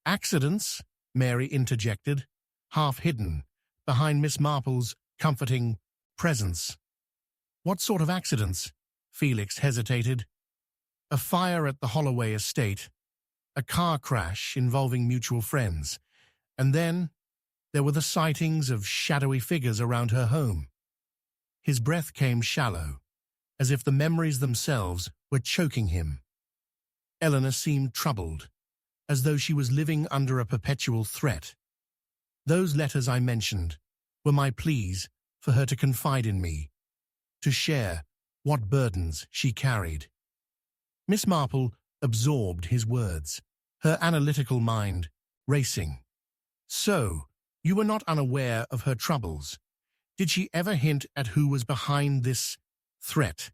"Accidents?" Mary interjected, half-hidden behind Miss Marple's comforting presence. "What sort of accidents?" Felix hesitated. "A fire at the Holloway estate, a car crash involving mutual friends, and then there were the sightings of shadowy figures around her home." His breath came shallow, as if the memories themselves were choking him. Eleanor seemed troubled, as though she was living under a perpetual threat. "Those letters I mentioned were my pleas for her to confide in me, to share what burdens she carried." Miss Marple absorbed his words, her analytical mind racing. "So, you were not unaware of her troubles. Did she ever hint at who was behind this threat?"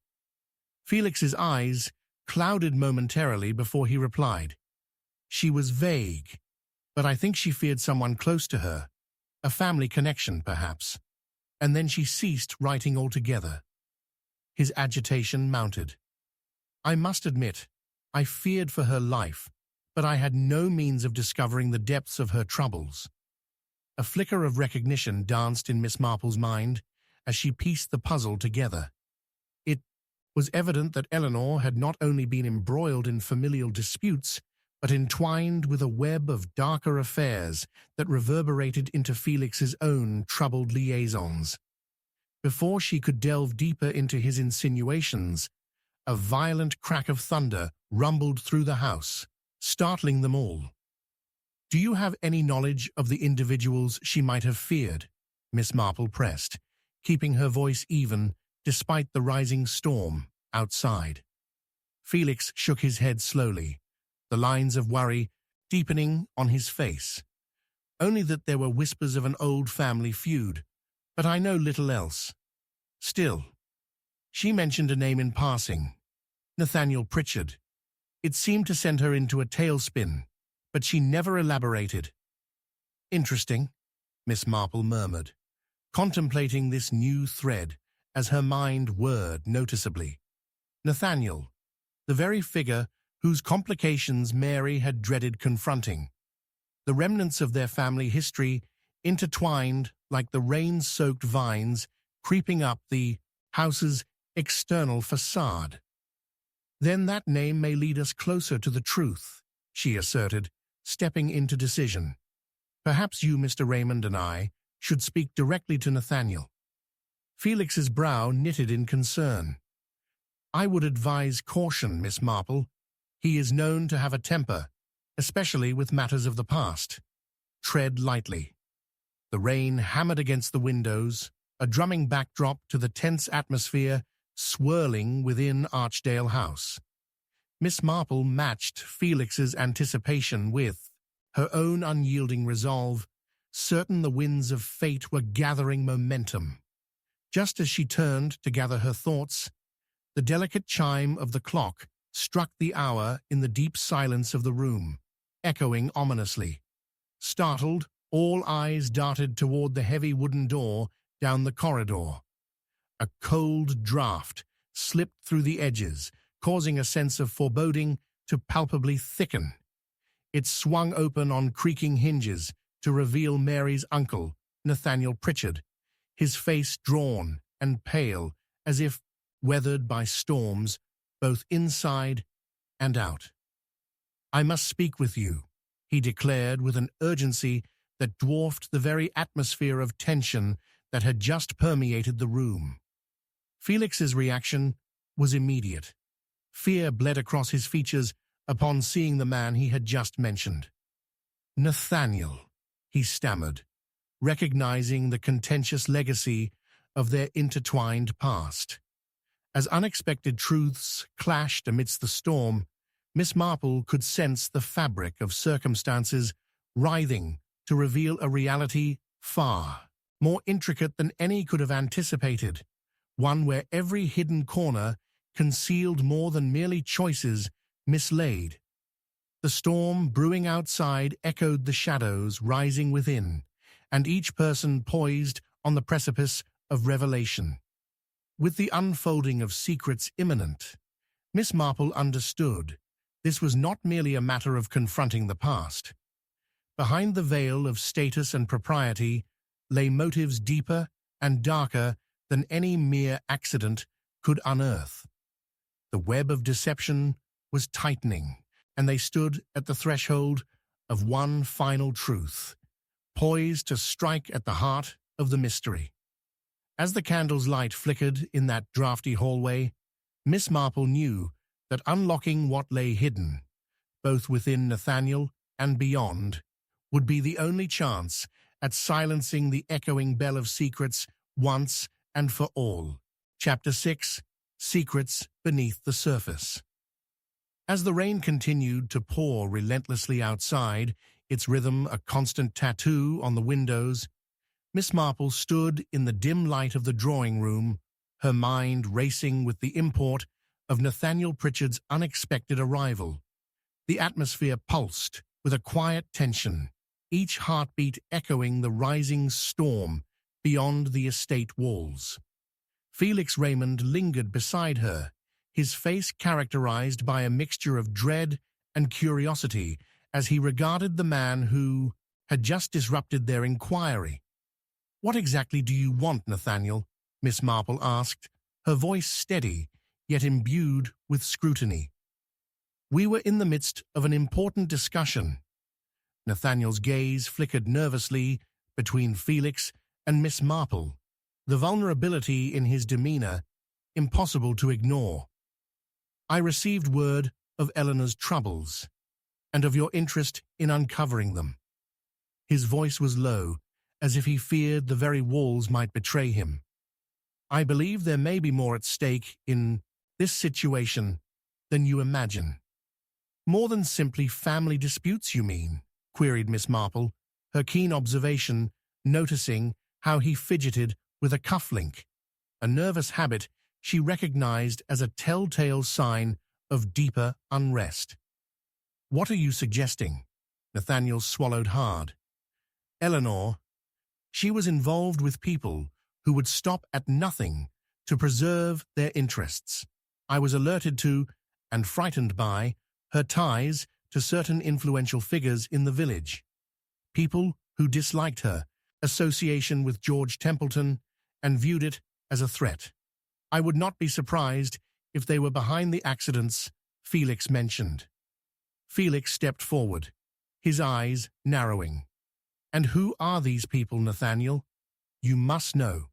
Felix's eyes clouded momentarily before he replied. "She was vague, but I think she feared someone close to her, a family connection, perhaps." And then she ceased writing altogether. His agitation mounted. "I must admit, I feared for her life, but I had no means of discovering the depths of her troubles." A flicker of recognition danced in Miss Marple's mind as she pieced the puzzle together. It was evident that Eleanor had not only been embroiled in familial disputes, but entwined with a web of darker affairs that reverberated into Felix's own troubled liaisons. Before she could delve deeper into his insinuations, a violent crack of thunder rumbled through the house, startling them all. "Do you have any knowledge of the individuals she might have feared?" Miss Marple pressed, keeping her voice even despite the rising storm outside. Felix shook his head slowly, the lines of worry deepening on his face. "Only that there were whispers of an old family feud, but I know little else. Still, she mentioned a name in passing, Nathaniel Pritchard. It seemed to send her into a tailspin, but she never elaborated." "Interesting," Miss Marple murmured, contemplating this new thread as her mind whirred noticeably. Nathaniel, the very figure whose complications Mary had dreaded confronting. The remnants of their family history intertwined like the rain-soaked vines creeping up the house's external facade. "Then that name may lead us closer to the truth," she asserted, stepping into decision. "Perhaps you, Mr. Raymond, and I should speak directly to Nathaniel." Felix's brow knitted in concern. "I would advise caution, Miss Marple. He is known to have a temper, especially with matters of the past. Tread lightly." The rain hammered against the windows, a drumming backdrop to the tense atmosphere swirling within Archdale House. Miss Marple matched Felix's anticipation with her own unyielding resolve, certain the winds of fate were gathering momentum. Just as she turned to gather her thoughts, the delicate chime of the clock struck the hour in the deep silence of the room, echoing ominously. Startled, all eyes darted toward the heavy wooden door down the corridor. A cold draught slipped through the edges, causing a sense of foreboding to palpably thicken. It swung open on creaking hinges to reveal Mary's uncle, Nathaniel Pritchard, his face drawn and pale as if weathered by storms, both inside and out. "I must speak with you," he declared with an urgency that dwarfed the very atmosphere of tension that had just permeated the room. Felix's reaction was immediate. Fear bled across his features upon seeing the man he had just mentioned. "Nathaniel," he stammered, recognizing the contentious legacy of their intertwined past. As unexpected truths clashed amidst the storm, Miss Marple could sense the fabric of circumstances writhing to reveal a reality far more intricate than any could have anticipated, one where every hidden corner concealed more than merely choices mislaid. The storm brewing outside echoed the shadows rising within, and each person poised on the precipice of revelation. With the unfolding of secrets imminent, Miss Marple understood this was not merely a matter of confronting the past. Behind the veil of status and propriety lay motives deeper and darker than any mere accident could unearth. The web of deception was tightening, and they stood at the threshold of one final truth, poised to strike at the heart of the mystery. As the candle's light flickered in that draughty hallway, Miss Marple knew that unlocking what lay hidden, both within Nathaniel and beyond, would be the only chance at silencing the echoing bell of secrets once and for all. Chapter 6: Secrets Beneath the Surface. As the rain continued to pour relentlessly outside, its rhythm a constant tattoo on the windows, Miss Marple stood in the dim light of the drawing room, her mind racing with the import of Nathaniel Pritchard's unexpected arrival. The atmosphere pulsed with a quiet tension, each heartbeat echoing the rising storm beyond the estate walls. Felix Raymond lingered beside her, his face characterized by a mixture of dread and curiosity as he regarded the man who had just disrupted their inquiry. "What exactly do you want, Nathaniel?" Miss Marple asked, her voice steady, yet imbued with scrutiny. "We were in the midst of an important discussion." Nathaniel's gaze flickered nervously between Felix and Miss Marple, the vulnerability in his demeanor impossible to ignore. "I received word of Eleanor's troubles, and of your interest in uncovering them." His voice was low, as if he feared the very walls might betray him. "I believe there may be more at stake in this situation than you imagine." "More than simply family disputes, you mean?" queried Miss Marple, her keen observation noticing how he fidgeted with a cufflink, a nervous habit she recognized as a telltale sign of deeper unrest. "What are you suggesting?" Nathaniel swallowed hard. "Eleanor, she was involved with people who would stop at nothing to preserve their interests. I was alerted to, and frightened by, her ties to certain influential figures in the village. People who disliked her association with George Templeton and viewed it as a threat. I would not be surprised if they were behind the accidents Felix mentioned." Felix stepped forward, his eyes narrowing. "And who are these people, Nathaniel? You must know."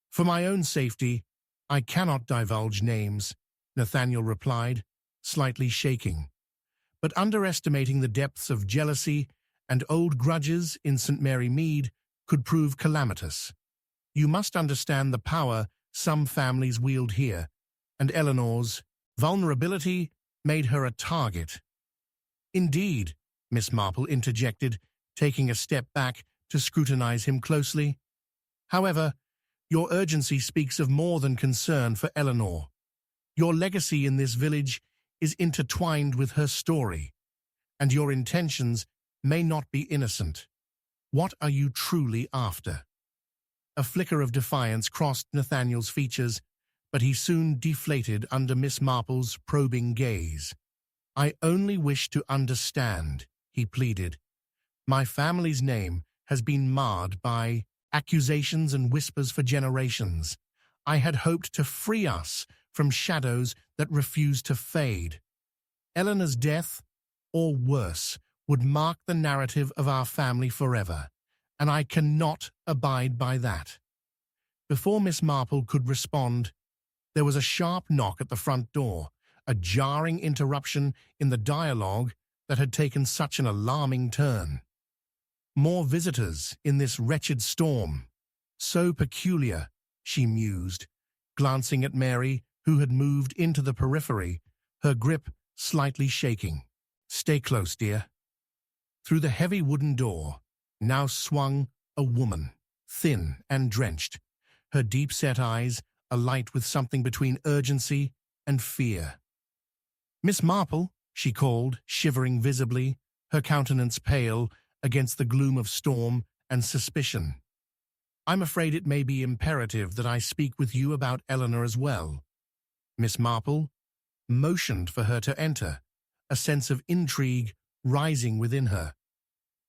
"For my own safety, I cannot divulge names," Nathaniel replied, slightly shaking. "But underestimating the depths of jealousy and old grudges in St. Mary Mead could prove calamitous. You must understand the power some families wield here, and Eleanor's vulnerability made her a target. Indeed, Miss Marple interjected, taking a step back to scrutinize him closely. However, your urgency speaks of more than concern for Eleanor. Your legacy in this village is intertwined with her story, and your intentions may not be innocent. What are you truly after? A flicker of defiance crossed Nathaniel's features, but he soon deflated under Miss Marple's probing gaze. I only wish to understand, he pleaded. My family's name has been marred by accusations and whispers for generations. I had hoped to free us from shadows that refuse to fade. Eleanor's death, or worse, would mark the narrative of our family forever, and I cannot abide by that. Before Miss Marple could respond, there was a sharp knock at the front door, a jarring interruption in the dialogue that had taken such an alarming turn. More visitors in this wretched storm. So peculiar, she mused, glancing at Mary, who had moved into the periphery, her grip slightly shaking. Stay close, dear. Through the heavy wooden door now swung a woman, thin and drenched, her deep-set eyes alight with something between urgency and fear. Miss Marple, she called, shivering visibly, her countenance pale against the gloom of storm and suspicion. I'm afraid it may be imperative that I speak with you about Eleanor as well. Miss Marple motioned for her to enter, a sense of intrigue rising within her.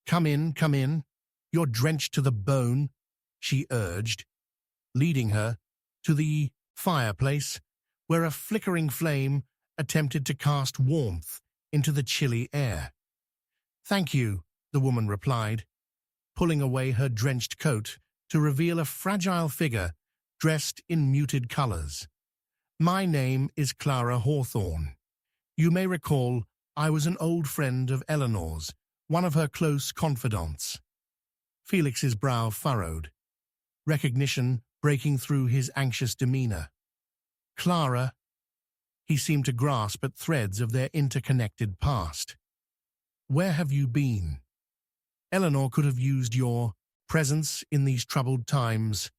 Come in, come in. You're drenched to the bone, she urged, leading her to the fireplace, where a flickering flame attempted to cast warmth into the chilly air. Thank you, the woman replied, pulling away her drenched coat to reveal a fragile figure dressed in muted colors. My name is Clara Hawthorne. You may recall I was an old friend of Eleanor's, one of her close confidants. Felix's brow furrowed, recognition breaking through his anxious demeanor. Clara, he seemed to grasp at threads of their interconnected past. Where have you been? Eleanor could have used your presence in these troubled times.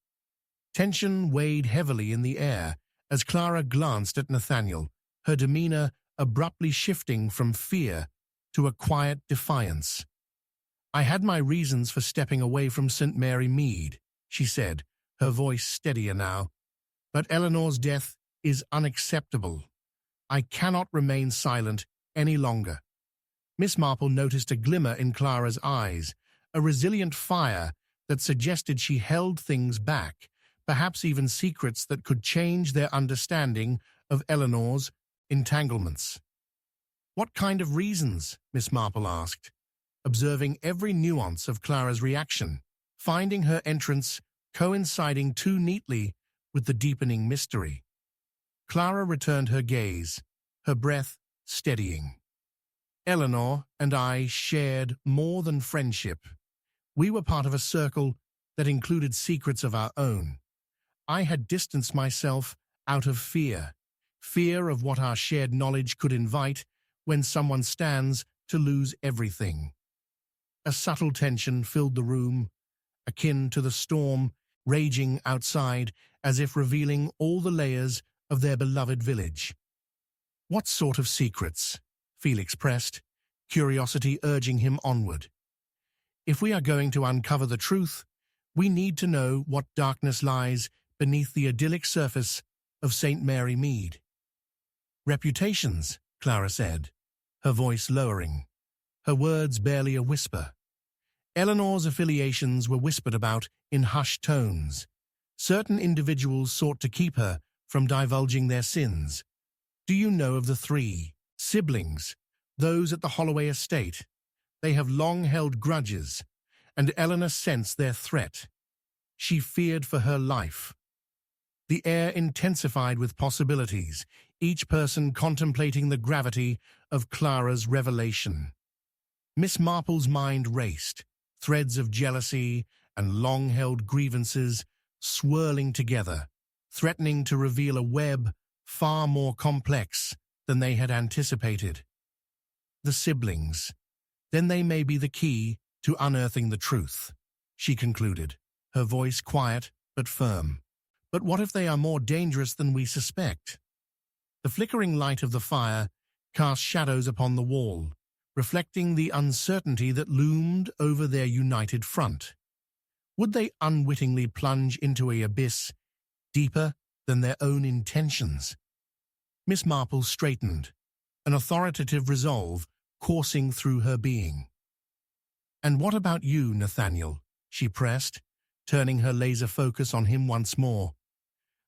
Tension weighed heavily in the air as Clara glanced at Nathaniel, her demeanor abruptly shifting from fear to a quiet defiance. I had my reasons for stepping away from St. Mary Mead, she said, her voice steadier now. But Eleanor's death is unacceptable. I cannot remain silent any longer. Miss Marple noticed a glimmer in Clara's eyes, a resilient fire that suggested she held things back, perhaps even secrets that could change their understanding of Eleanor's entanglements. What kind of reasons? Miss Marple asked, observing every nuance of Clara's reaction, finding her entrance coinciding too neatly with the deepening mystery. Clara returned her gaze, her breath steadying. Eleanor and I shared more than friendship. We were part of a circle that included secrets of our own. I had distanced myself out of fear of what our shared knowledge could invite when someone stands to lose everything. A subtle tension filled the room, akin to the storm raging outside, as if revealing all the layers of their beloved village. What sort of secrets? Felix pressed, curiosity urging him onward. If we are going to uncover the truth, we need to know what darkness lies beneath the idyllic surface of St. Mary Mead. Reputations, Clara said, her voice lowering, her words barely a whisper. Eleanor's affiliations were whispered about in hushed tones. Certain individuals sought to keep her from divulging their sins. Do you know of the 3 siblings, those at the Holloway estate? They have long held grudges, and Eleanor sensed their threat. She feared for her life. The air intensified with possibilities, each person contemplating the gravity of Clara's revelation. Miss Marple's mind raced, threads of jealousy and long-held grievances swirling together, threatening to reveal a web far more complex than they had anticipated. The siblings. Then they may be the key to unearthing the truth, she concluded, her voice quiet but firm. But what if they are more dangerous than we suspect? The flickering light of the fire cast shadows upon the wall, reflecting the uncertainty that loomed over their united front. Would they unwittingly plunge into an abyss deeper than their own intentions? Miss Marple straightened, an authoritative resolve coursing through her being. "And what about you, Nathaniel?" she pressed, turning her laser focus on him once more.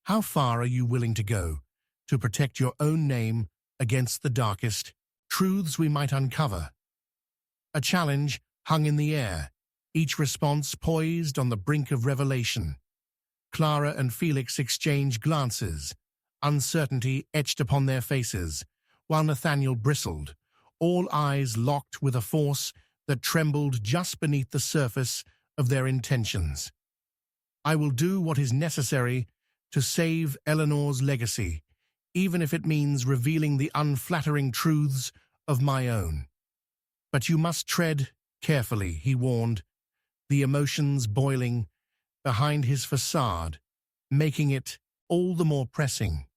"How far are you willing to go to protect your own name against the darkest truths we might uncover?" A challenge hung in the air, each response poised on the brink of revelation. Clara and Felix exchanged glances, uncertainty etched upon their faces, while Nathaniel bristled, all eyes locked with a force that trembled just beneath the surface of their intentions. "I will do what is necessary to save Eleanor's legacy, even if it means revealing the unflattering truths of my own. But you must tread carefully," he warned, the emotions boiling behind his facade, making it all the more pressing.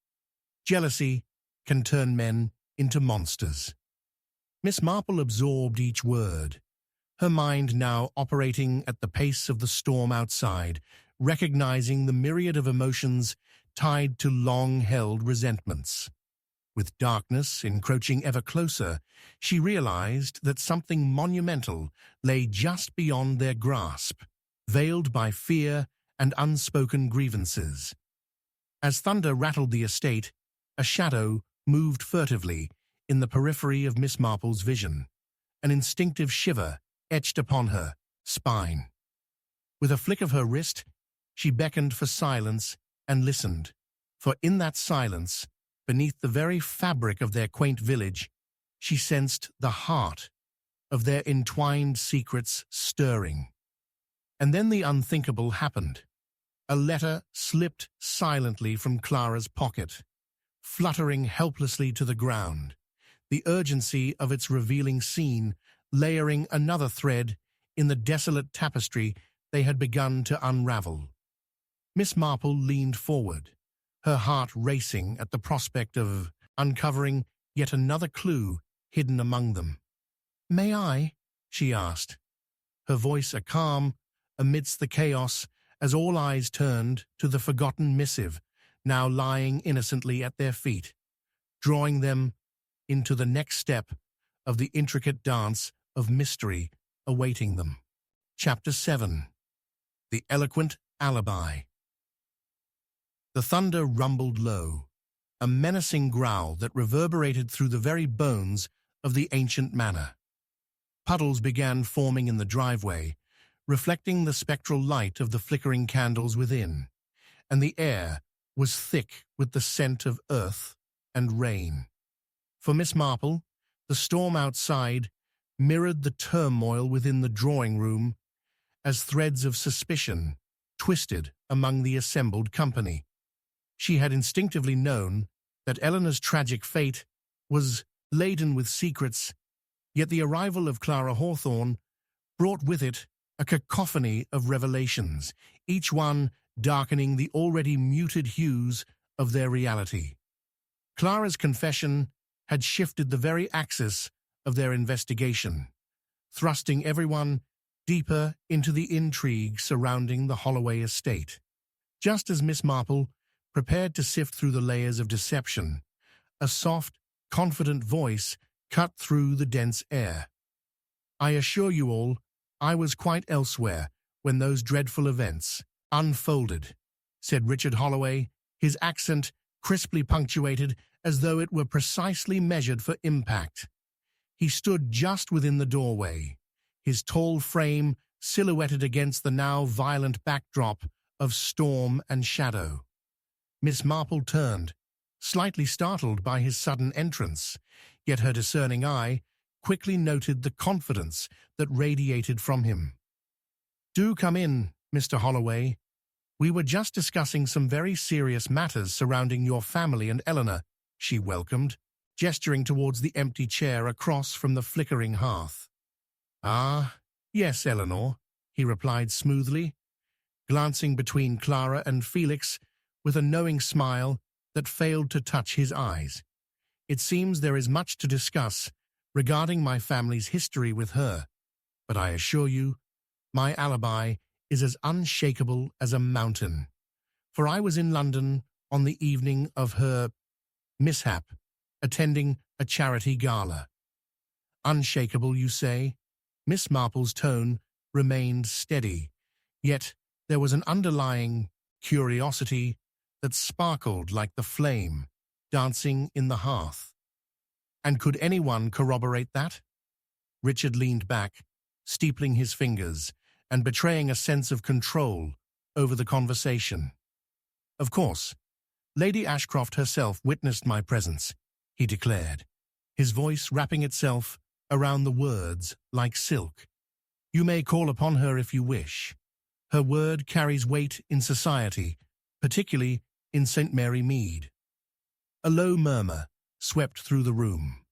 Jealousy can turn men into monsters. Miss Marple absorbed each word, her mind now operating at the pace of the storm outside, recognizing the myriad of emotions tied to long-held resentments. With darkness encroaching ever closer, she realized that something monumental lay just beyond their grasp, veiled by fear and unspoken grievances. As thunder rattled the estate, a shadow moved furtively in the periphery of Miss Marple's vision, an instinctive shiver etched upon her spine. With a flick of her wrist, she beckoned for silence and listened, for in that silence, beneath the very fabric of their quaint village, she sensed the heart of their entwined secrets stirring. And then the unthinkable happened. A letter slipped silently from Clara's pocket, fluttering helplessly to the ground, the urgency of its revealing scene layering another thread in the desolate tapestry they had begun to unravel. Miss Marple leaned forward, her heart racing at the prospect of uncovering yet another clue hidden among them. "May I?" she asked, her voice a calm amidst the chaos as all eyes turned to the forgotten missive now lying innocently at their feet, drawing them into the next step of the intricate dance of mystery awaiting them. Chapter 7. The Eloquent Alibi. The thunder rumbled low, a menacing growl that reverberated through the very bones of the ancient manor. Puddles began forming in the driveway, reflecting the spectral light of the flickering candles within, and the air was thick with the scent of earth and rain. For Miss Marple, the storm outside mirrored the turmoil within the drawing room as threads of suspicion twisted among the assembled company. She had instinctively known that Eleanor's tragic fate was laden with secrets, yet the arrival of Clara Hawthorne brought with it a cacophony of revelations, each one darkening the already muted hues of their reality. Clara's confession had shifted the very axis of their investigation, thrusting everyone deeper into the intrigue surrounding the Holloway estate. Just as Miss Marple prepared to sift through the layers of deception, a soft, confident voice cut through the dense air. "I assure you all, I was quite elsewhere when those dreadful events unfolded," said Richard Holloway, his accent crisply punctuated as though it were precisely measured for impact. He stood just within the doorway, his tall frame silhouetted against the now violent backdrop of storm and shadow. Miss Marple turned, slightly startled by his sudden entrance, yet her discerning eye quickly noted the confidence that radiated from him. "Do come in, Mr. Holloway," We were just discussing some very serious matters surrounding your family and Eleanor, she welcomed, gesturing towards the empty chair across from the flickering hearth. Ah, yes, Eleanor, he replied smoothly, glancing between Clara and Felix with a knowing smile that failed to touch his eyes. It seems there is much to discuss regarding my family's history with her, but I assure you, my alibi is as unshakable as a mountain, for I was in London on the evening of her mishap, attending a charity gala. Unshakable, you say? Miss Marple's tone remained steady, yet there was an underlying curiosity that sparkled like the flame dancing in the hearth. And could anyone corroborate that? Richard leaned back, steepling his fingers and betraying a sense of control over the conversation. Of course, Lady Ashcroft herself witnessed my presence, he declared, his voice wrapping itself around the words like silk. You may call upon her if you wish. Her word carries weight in society, particularly in St. Mary Mead. A low murmur swept through the room.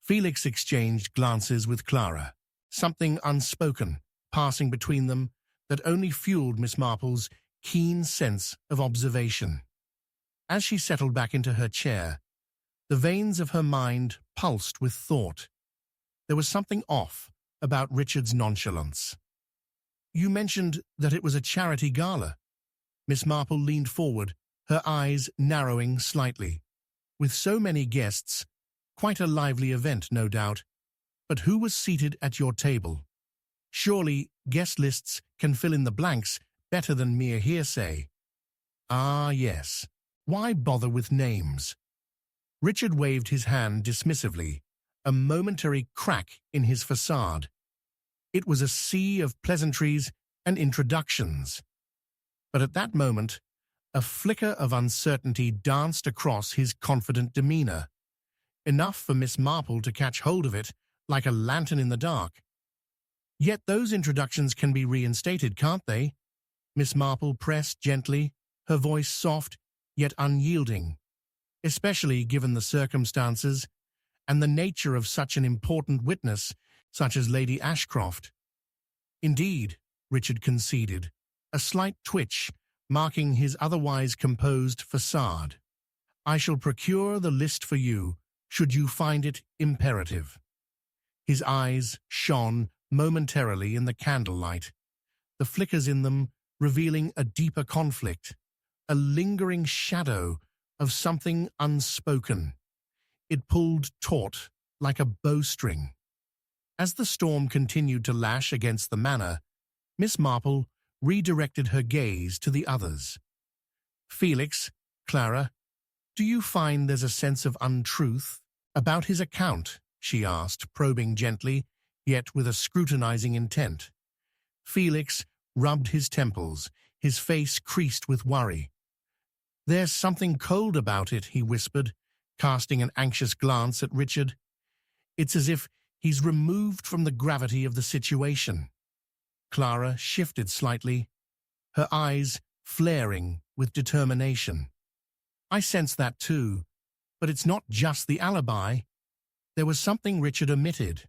Felix exchanged glances with Clara, something unspoken passing between them that only fueled Miss Marple's keen sense of observation. As she settled back into her chair, the veins of her mind pulsed with thought. There was something off about Richard's nonchalance. You mentioned that it was a charity gala. Miss Marple leaned forward, her eyes narrowing slightly. With so many guests, quite a lively event, no doubt. But who was seated at your table? Surely guest lists can fill in the blanks better than mere hearsay. Ah, yes. Why bother with names? Richard waved his hand dismissively, a momentary crack in his facade. It was a sea of pleasantries and introductions. But at that moment, a flicker of uncertainty danced across his confident demeanor, enough for Miss Marple to catch hold of it like a lantern in the dark. Yet those introductions can be reinstated, can't they? Miss Marple pressed gently, her voice soft yet unyielding, especially given the circumstances and the nature of such an important witness such as Lady Ashcroft. Indeed, Richard conceded, a slight twitch marking his otherwise composed facade. I shall procure the list for you, should you find it imperative. His eyes shone momentarily in the candlelight, the flickers in them revealing a deeper conflict, a lingering shadow of something unspoken. It pulled taut like a bowstring. As the storm continued to lash against the manor, Miss Marple redirected her gaze to the others. Felix, Clara, do you find there's a sense of untruth about his account? She asked, probing gently, yet with a scrutinizing intent. Felix rubbed his temples, his face creased with worry. There's something cold about it, he whispered, casting an anxious glance at Richard. It's as if he's removed from the gravity of the situation. Clara shifted slightly, her eyes flaring with determination. I sense that too, but it's not just the alibi. There was something Richard omitted.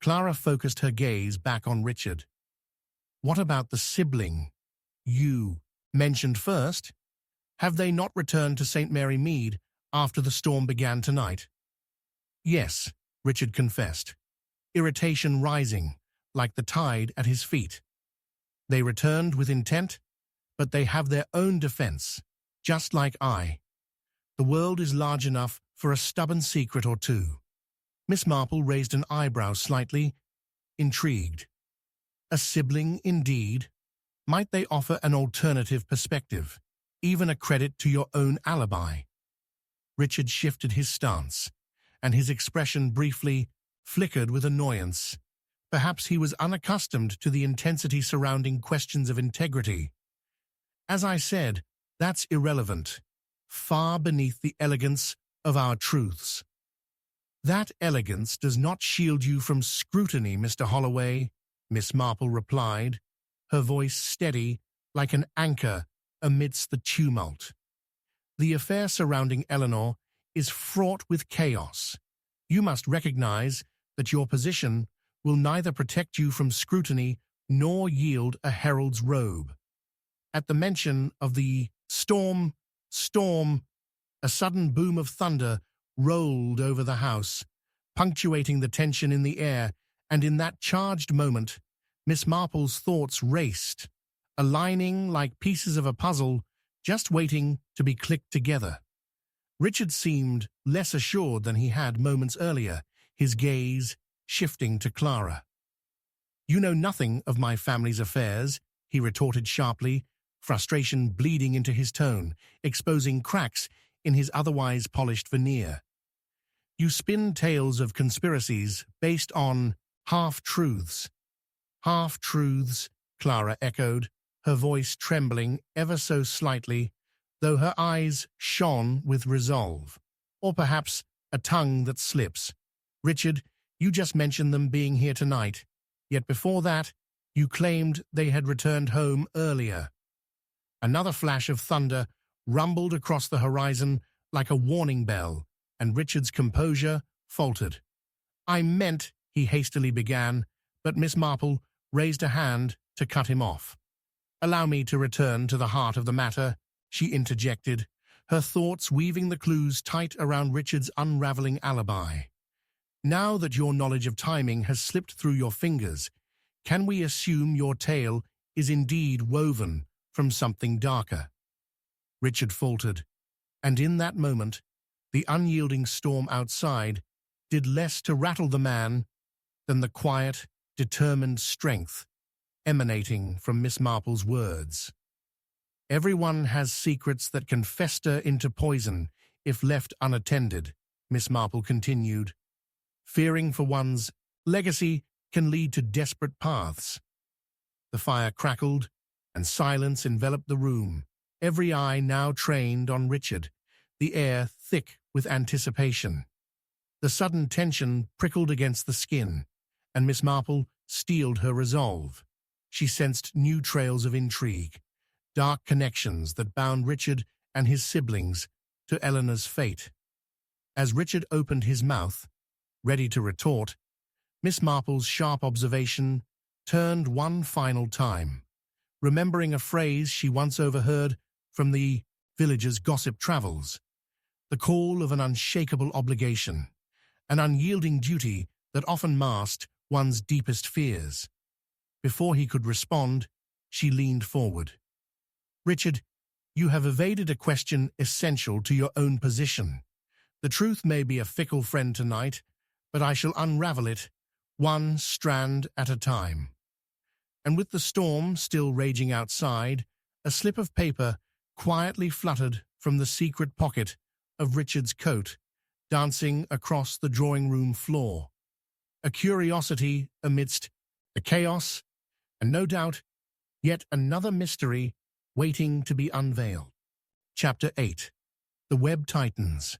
Clara focused her gaze back on Richard. What about the sibling you mentioned first? Have they not returned to St. Mary Mead after the storm began tonight? Yes, Richard confessed, irritation rising like the tide at his feet. They returned with intent, but they have their own defense, just like I. The world is large enough for a stubborn secret or two. Miss Marple raised an eyebrow slightly, intrigued. A sibling, indeed. Might they offer an alternative perspective, even a credit to your own alibi? Richard shifted his stance, and his expression briefly flickered with annoyance. Perhaps he was unaccustomed to the intensity surrounding questions of integrity. As I said, that's irrelevant, far beneath the elegance of our truths. That elegance does not shield you from scrutiny, Mr. Holloway, Miss Marple replied, her voice steady like an anchor amidst the tumult. The affair surrounding Eleanor is fraught with chaos. You must recognize that your position will neither protect you from scrutiny nor yield a herald's robe. At the mention of the storm, a sudden boom of thunder rolled over the house, punctuating the tension in the air, and in that charged moment, Miss Marple's thoughts raced, aligning like pieces of a puzzle just waiting to be clicked together. Richard seemed less assured than he had moments earlier, his gaze shifting to Clara. "You know nothing of my family's affairs," he retorted sharply, frustration bleeding into his tone, exposing cracks in his otherwise polished veneer. "You spin tales of conspiracies based on half-truths." "Half-truths," Clara echoed, her voice trembling ever so slightly, though her eyes shone with resolve. "Or perhaps a tongue that slips. Richard, you just mentioned them being here tonight, yet before that, you claimed they had returned home earlier." Another flash of thunder rumbled across the horizon like a warning bell, and Richard's composure faltered. "I meant," he hastily began, but Miss Marple raised a hand to cut him off. "Allow me to return to the heart of the matter," she interjected, her thoughts weaving the clues tight around Richard's unraveling alibi. "Now that your knowledge of timing has slipped through your fingers, can we assume your tale is indeed woven from something darker?" Richard faltered, and in that moment, the unyielding storm outside did less to rattle the man than the quiet, determined strength emanating from Miss Marple's words. "Everyone has secrets that can fester into poison if left unattended," Miss Marple continued. "Fearing for one's legacy can lead to desperate paths." The fire crackled, and silence enveloped the room, every eye now trained on Richard, the air thick with anticipation. The sudden tension prickled against the skin, and Miss Marple steeled her resolve. She sensed new trails of intrigue, dark connections that bound Richard and his siblings to Eleanor's fate. As Richard opened his mouth, ready to retort, Miss Marple's sharp observation turned one final time, remembering a phrase she once overheard from the villagers' gossip travels: the call of an unshakable obligation, an unyielding duty that often masked one's deepest fears. Before he could respond, she leaned forward. "Richard, you have evaded a question essential to your own position. The truth may be a fickle friend tonight, but I shall unravel it, one strand at a time." And with the storm still raging outside, a slip of paper quietly fluttered from the secret pocket of Richard's coat, dancing across the drawing-room floor. A curiosity amidst the chaos, and no doubt, yet another mystery waiting to be unveiled. Chapter 8. The Web Tightens.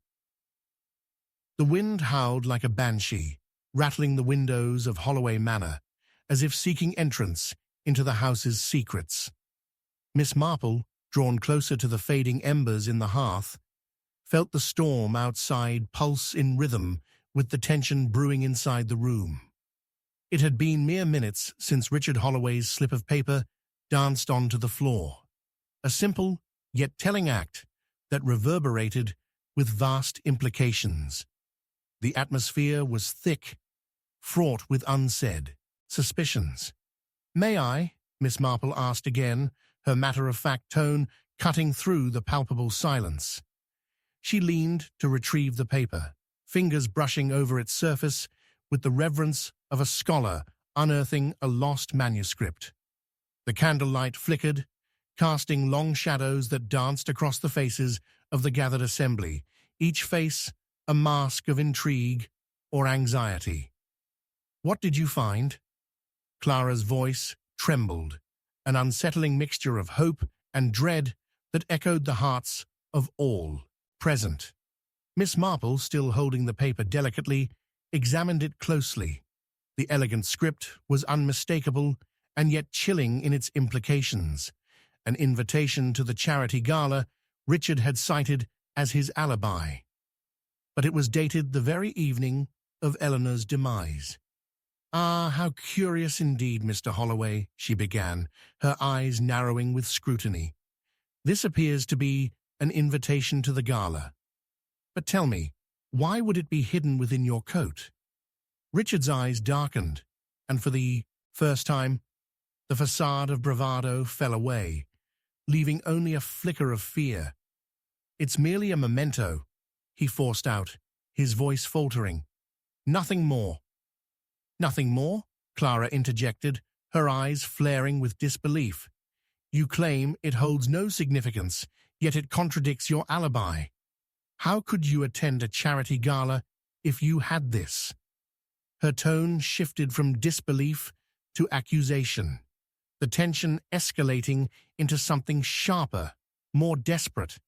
The wind howled like a banshee, rattling the windows of Holloway Manor, as if seeking entrance into the house's secrets. Miss Marple, drawn closer to the fading embers in the hearth, felt the storm outside pulse in rhythm with the tension brewing inside the room. It had been mere minutes since Richard Holloway's slip of paper danced onto the floor, a simple yet telling act that reverberated with vast implications. The atmosphere was thick, fraught with unsaid suspicions. "May I?" Miss Marple asked again, her matter-of-fact tone cutting through the palpable silence. She leaned to retrieve the paper, fingers brushing over its surface with the reverence of a scholar unearthing a lost manuscript. The candlelight flickered, casting long shadows that danced across the faces of the gathered assembly, each face a mask of intrigue or anxiety. "What did you find?" Clara's voice trembled, an unsettling mixture of hope and dread that echoed the hearts of all present. Miss Marple, still holding the paper delicately, examined it closely. The elegant script was unmistakable and yet chilling in its implications, an invitation to the charity gala Richard had cited as his alibi. But it was dated the very evening of Eleanor's demise. "Ah, how curious indeed, Mr. Holloway," she began, her eyes narrowing with scrutiny. "This appears to be an invitation to the gala. But tell me, why would it be hidden within your coat?" Richard's eyes darkened, and for the first time, the facade of bravado fell away, leaving only a flicker of fear. "It's merely a memento," he forced out, his voice faltering. "Nothing more." "Nothing more?" Clara interjected, her eyes flaring with disbelief. "You claim it holds no significance, yet it contradicts your alibi. How could you attend a charity gala if you had this?" Her tone shifted from disbelief to accusation, the tension escalating into something sharper, more desperate.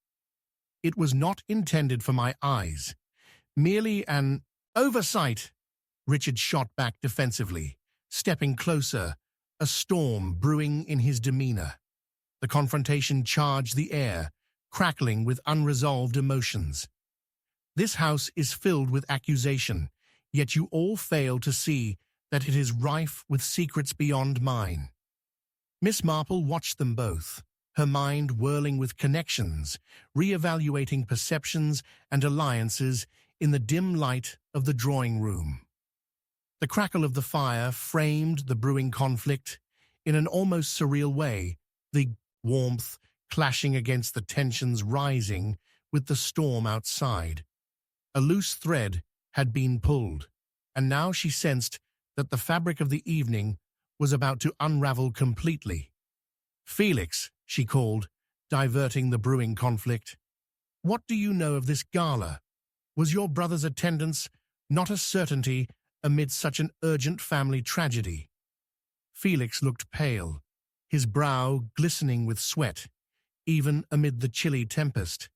"It was not intended for my eyes. Merely an oversight," Richard shot back defensively, stepping closer, a storm brewing in his demeanor. The confrontation charged the air, crackling with unresolved emotions. "This house is filled with accusation, yet you all fail to see that it is rife with secrets beyond mine." Miss Marple watched them both, her mind whirling with connections, re-evaluating perceptions and alliances in the dim light of the drawing room. The crackle of the fire framed the brewing conflict in an almost surreal way, the warmth clashing against the tensions rising with the storm outside. A loose thread had been pulled, and now she sensed that the fabric of the evening was about to unravel completely. "Felix," she called, diverting the brewing conflict, "what do you know of this gala? Was your brother's attendance not a certainty amid such an urgent family tragedy?" Felix looked pale, his brow glistening with sweat, even amid the chilly tempest.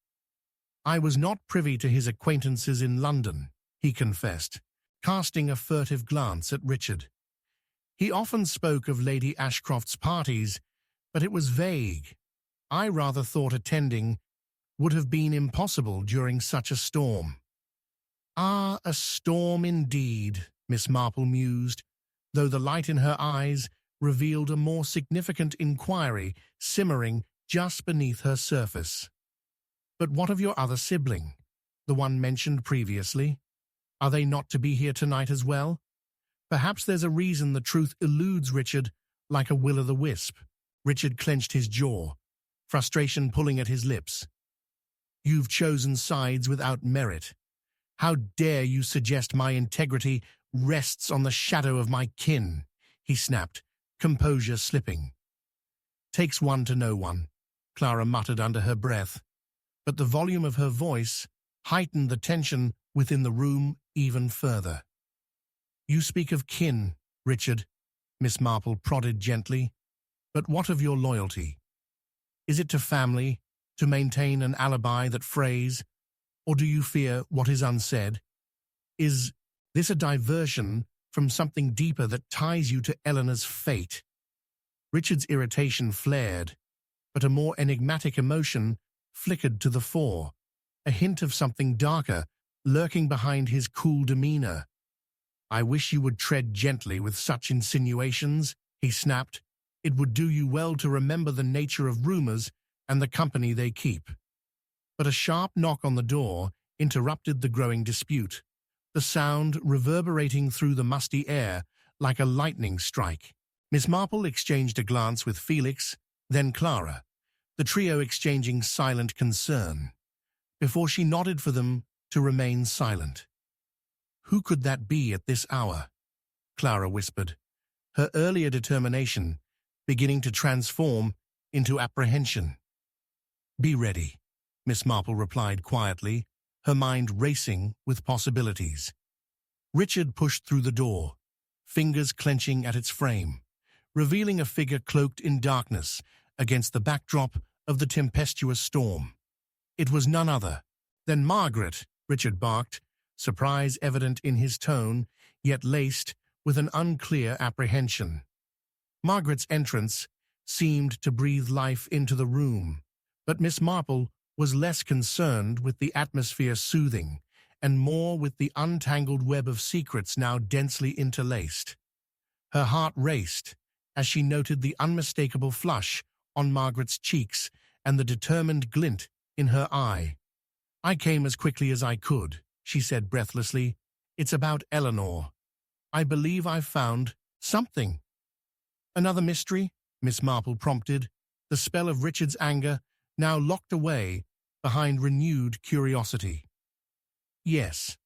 "I was not privy to his acquaintances in London," he confessed, casting a furtive glance at Richard. "He often spoke of Lady Ashcroft's parties, but it was vague. I rather thought attending would have been impossible during such a storm." "Ah, a storm indeed," Miss Marple mused, though the light in her eyes revealed a more significant inquiry simmering just beneath her surface. "But what of your other sibling, the one mentioned previously? Are they not to be here tonight as well? Perhaps there's a reason the truth eludes Richard like a will-o'-the-wisp." Richard clenched his jaw, frustration pulling at his lips. "You've chosen sides without merit. How dare you suggest my integrity rests on the shadow of my kin?" he snapped, composure slipping. "Takes one to know one," Clara muttered under her breath, but the volume of her voice heightened the tension within the room even further. "You speak of kin, Richard," Miss Marple prodded gently, "but what of your loyalty? Is it to family, to maintain an alibi that frays, or do you fear what is unsaid? Is this a diversion from something deeper that ties you to Eleanor's fate?" Richard's irritation flared, but a more enigmatic emotion flickered to the fore, a hint of something darker lurking behind his cool demeanor. "I wish you would tread gently with such insinuations," he snapped. "It would do you well to remember the nature of rumors and the company they keep." But a sharp knock on the door interrupted the growing dispute, the sound reverberating through the musty air like a lightning strike. Miss Marple exchanged a glance with Felix, then Clara, the trio exchanging silent concern, before she nodded for them to remain silent. "Who could that be at this hour?" Clara whispered, her earlier determination beginning to transform into apprehension. "Be ready," Miss Marple replied quietly, her mind racing with possibilities. Richard pushed through the door, fingers clenching at its frame, revealing a figure cloaked in darkness against the backdrop of the tempestuous storm. It was none other than Margaret, Richard barked, surprise evident in his tone, yet laced with an unclear apprehension. Margaret's entrance seemed to breathe life into the room, but Miss Marple was less concerned with the atmosphere soothing and more with the untangled web of secrets now densely interlaced. Her heart raced as she noted the unmistakable flush on Margaret's cheeks and the determined glint in her eye. "I came as quickly as I could," she said breathlessly. "It's about Eleanor. I believe I've found something." "Another mystery?" Miss Marple prompted, the spell of Richard's anger now locked away behind renewed curiosity. "Yes,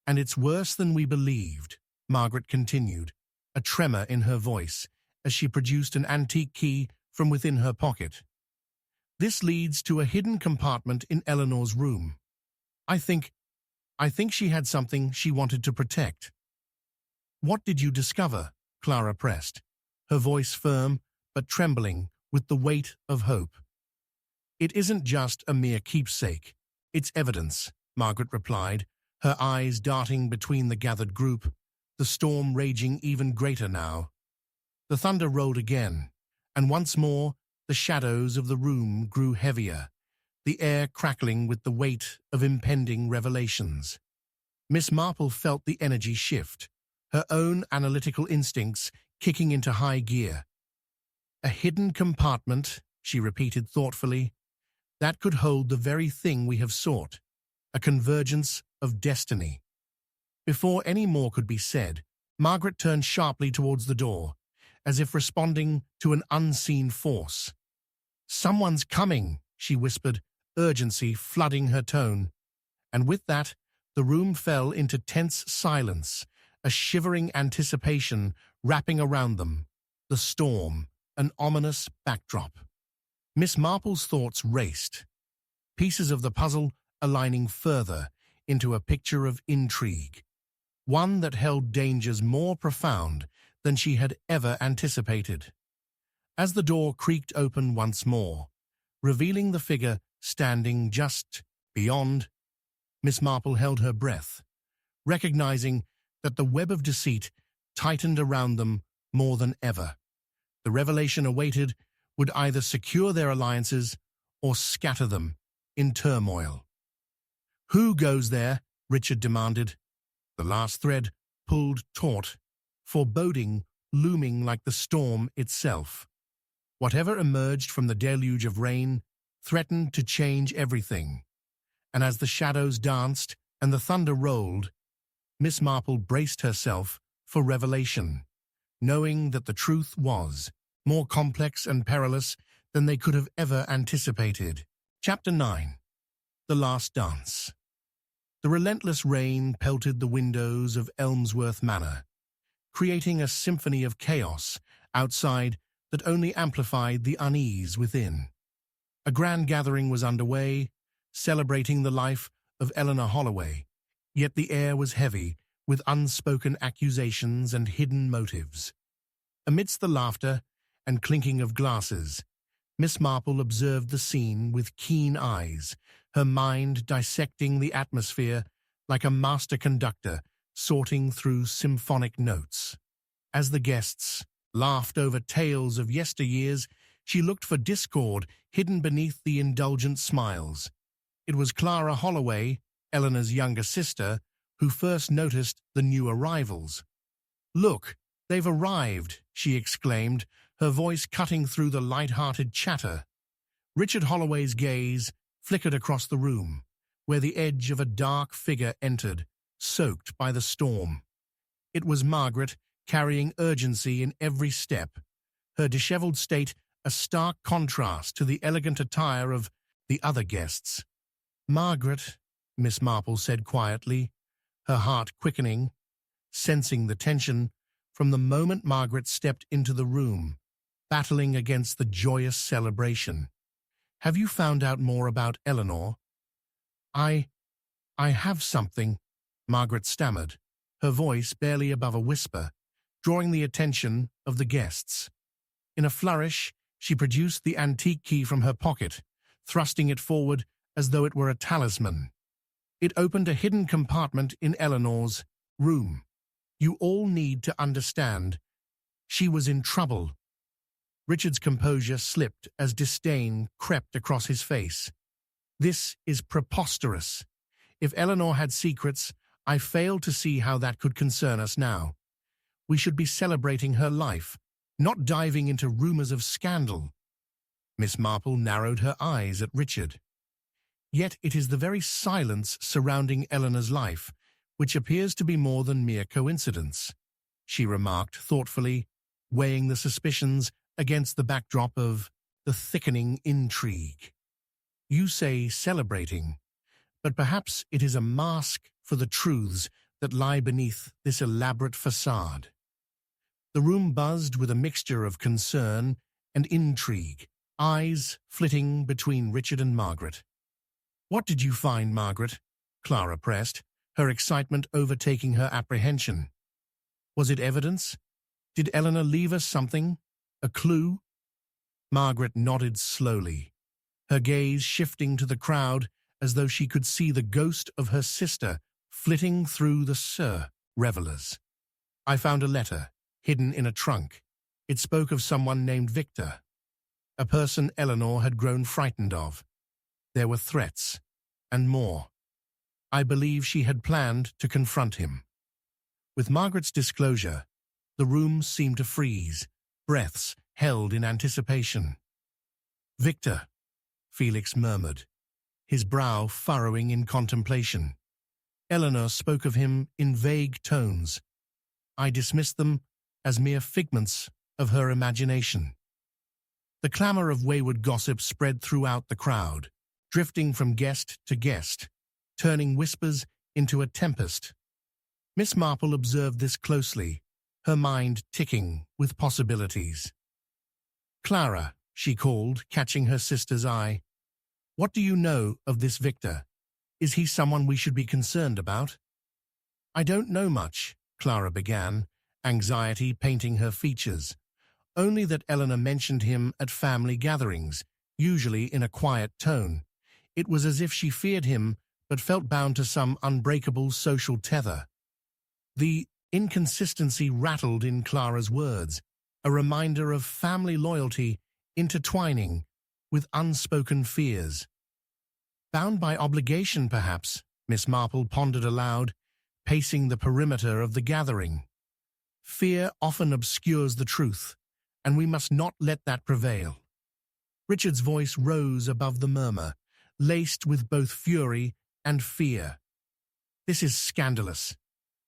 and it's worse than we believed," Margaret continued, a tremor in her voice as she produced an antique key from within her pocket. "This leads to a hidden compartment in Eleanor's room. I think she had something she wanted to protect." "What did you discover?" Clara pressed, her voice firm but trembling with the weight of hope. "It isn't just a mere keepsake. It's evidence," Margaret replied, her eyes darting between the gathered group, the storm raging even greater now. The thunder rolled again, and once more the shadows of the room grew heavier, the air crackling with the weight of impending revelations. Miss Marple felt the energy shift, her own analytical instincts kicking into high gear. "A hidden compartment," she repeated thoughtfully, "that could hold the very thing we have sought, a convergence of destiny." Before any more could be said, Margaret turned sharply towards the door, as if responding to an unseen force. "Someone's coming," she whispered, urgency flooding her tone. And with that, the room fell into tense silence, a shivering anticipation wrapping around them, the storm, an ominous backdrop. Miss Marple's thoughts raced, pieces of the puzzle aligning further into a picture of intrigue, one that held dangers more profound than she had ever anticipated. As the door creaked open once more, revealing the figure standing just beyond, Miss Marple held her breath, recognizing that the web of deceit tightened around them more than ever. The revelation awaited would either secure their alliances or scatter them in turmoil. "Who goes there?" Richard demanded, the last thread pulled taut, foreboding looming like the storm itself. Whatever emerged from the deluge of rain threatened to change everything, and as the shadows danced and the thunder rolled, Miss Marple braced herself for revelation, knowing that the truth was more complex and perilous than they could have ever anticipated. Chapter 9. The Last Dance. The relentless rain pelted the windows of Elmsworth Manor, creating a symphony of chaos outside that only amplified the unease within. A grand gathering was underway, celebrating the life of Eleanor Holloway, yet the air was heavy with unspoken accusations and hidden motives. Amidst the laughter and clinking of glasses, Miss Marple observed the scene with keen eyes, her mind dissecting the atmosphere like a master conductor sorting through symphonic notes. As the guests laughed over tales of yesteryears, she looked for discord hidden beneath the indulgent smiles. It was Clara Holloway, Eleanor's younger sister, who first noticed the new arrivals. "Look, they've arrived," she exclaimed, her voice cutting through the light-hearted chatter. Richard Holloway's gaze flickered across the room, where the edge of a dark figure entered, soaked by the storm. It was Margaret, carrying urgency in every step, her disheveled state a stark contrast to the elegant attire of the other guests. "Margaret," Miss Marple said quietly, her heart quickening, sensing the tension from the moment Margaret stepped into the room, battling against the joyous celebration. "Have you found out more about Eleanor?" I have something," Margaret stammered, her voice barely above a whisper, drawing the attention of the guests. In a flourish, she produced the antique key from her pocket, thrusting it forward as though it were a talisman. It opened a hidden compartment in Eleanor's room. "You all need to understand. She was in trouble." Richard's composure slipped as disdain crept across his face. This is preposterous. If Eleanor had secrets, I fail to see how that could concern us now. We should be celebrating her life, not diving into rumors of scandal. Miss Marple narrowed her eyes at Richard. Yet it is the very silence surrounding Eleanor's life which appears to be more than mere coincidence, she remarked thoughtfully, weighing the suspicions against the backdrop of the thickening intrigue. You say celebrating, but perhaps it is a mask for the truths that lie beneath this elaborate facade. The room buzzed with a mixture of concern and intrigue, eyes flitting between Richard and Margaret. "What did you find, Margaret?" Clara pressed, her excitement overtaking her apprehension. "Was it evidence? Did Eleanor leave us something? A clue?" Margaret nodded slowly, her gaze shifting to the crowd as though she could see the ghost of her sister flitting through the revelers. "I found a letter, hidden in a trunk. It spoke of someone named Victor, a person Eleanor had grown frightened of. There were threats, and more. I believe she had planned to confront him." With Margaret's disclosure, the room seemed to freeze, breaths held in anticipation. "Victor," Felix murmured, his brow furrowing in contemplation. Eleanor spoke of him in vague tones. I dismissed them as mere figments of her imagination. The clamor of wayward gossip spread throughout the crowd, drifting from guest to guest, turning whispers into a tempest. Miss Marple observed this closely, her mind ticking with possibilities. "Clara," she called, catching her sister's eye. "What do you know of this Victor? Is he someone we should be concerned about?" "I don't know much," Clara began, anxiety painting her features. "Only that Eleanor mentioned him at family gatherings, usually in a quiet tone. It was as if she feared him but felt bound to some unbreakable social tether." The inconsistency rattled in Clara's words, a reminder of family loyalty intertwining with unspoken fears. "Bound by obligation, perhaps," Miss Marple pondered aloud, pacing the perimeter of the gathering. "Fear often obscures the truth, and we must not let that prevail." Richard's voice rose above the murmur, laced with both fury and fear. "This is scandalous.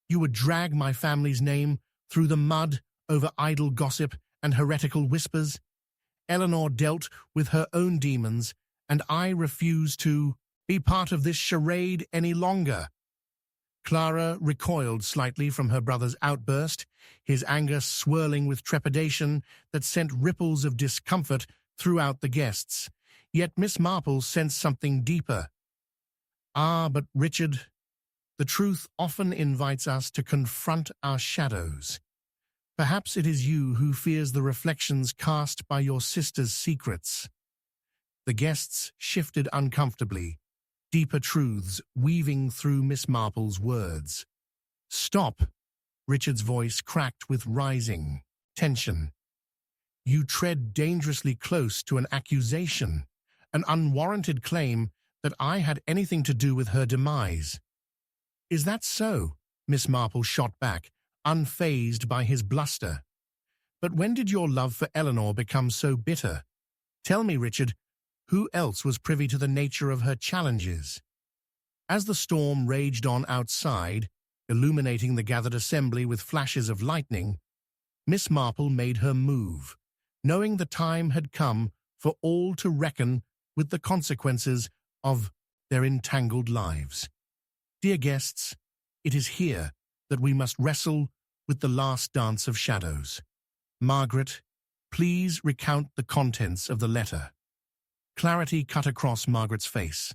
You would drag my family's name through the mud over idle gossip and heretical whispers. Eleanor dealt with her own demons, and I refuse to be part of this charade any longer." Clara recoiled slightly from her brother's outburst, his anger swirling with trepidation that sent ripples of discomfort throughout the guests. Yet Miss Marple sensed something deeper. "Ah, but Richard, the truth often invites us to confront our shadows. Perhaps it is you who fears the reflections cast by your sister's secrets." The guests shifted uncomfortably, deeper truths weaving through Miss Marple's words. "Stop," Richard's voice cracked with rising tension. "You tread dangerously close to an accusation, an unwarranted claim that I had anything to do with her demise." "Is that so?" Miss Marple shot back, unfazed by his bluster. "But when did your love for Eleanor become so bitter? Tell me, Richard, who else was privy to the nature of her challenges?" As the storm raged on outside, illuminating the gathered assembly with flashes of lightning, Miss Marple made her move, knowing the time had come for all to reckon with the consequences of their entangled lives. "Dear guests, it is here that we must wrestle with the last dance of shadows. Margaret, please recount the contents of the letter." Clarity cut across Margaret's face,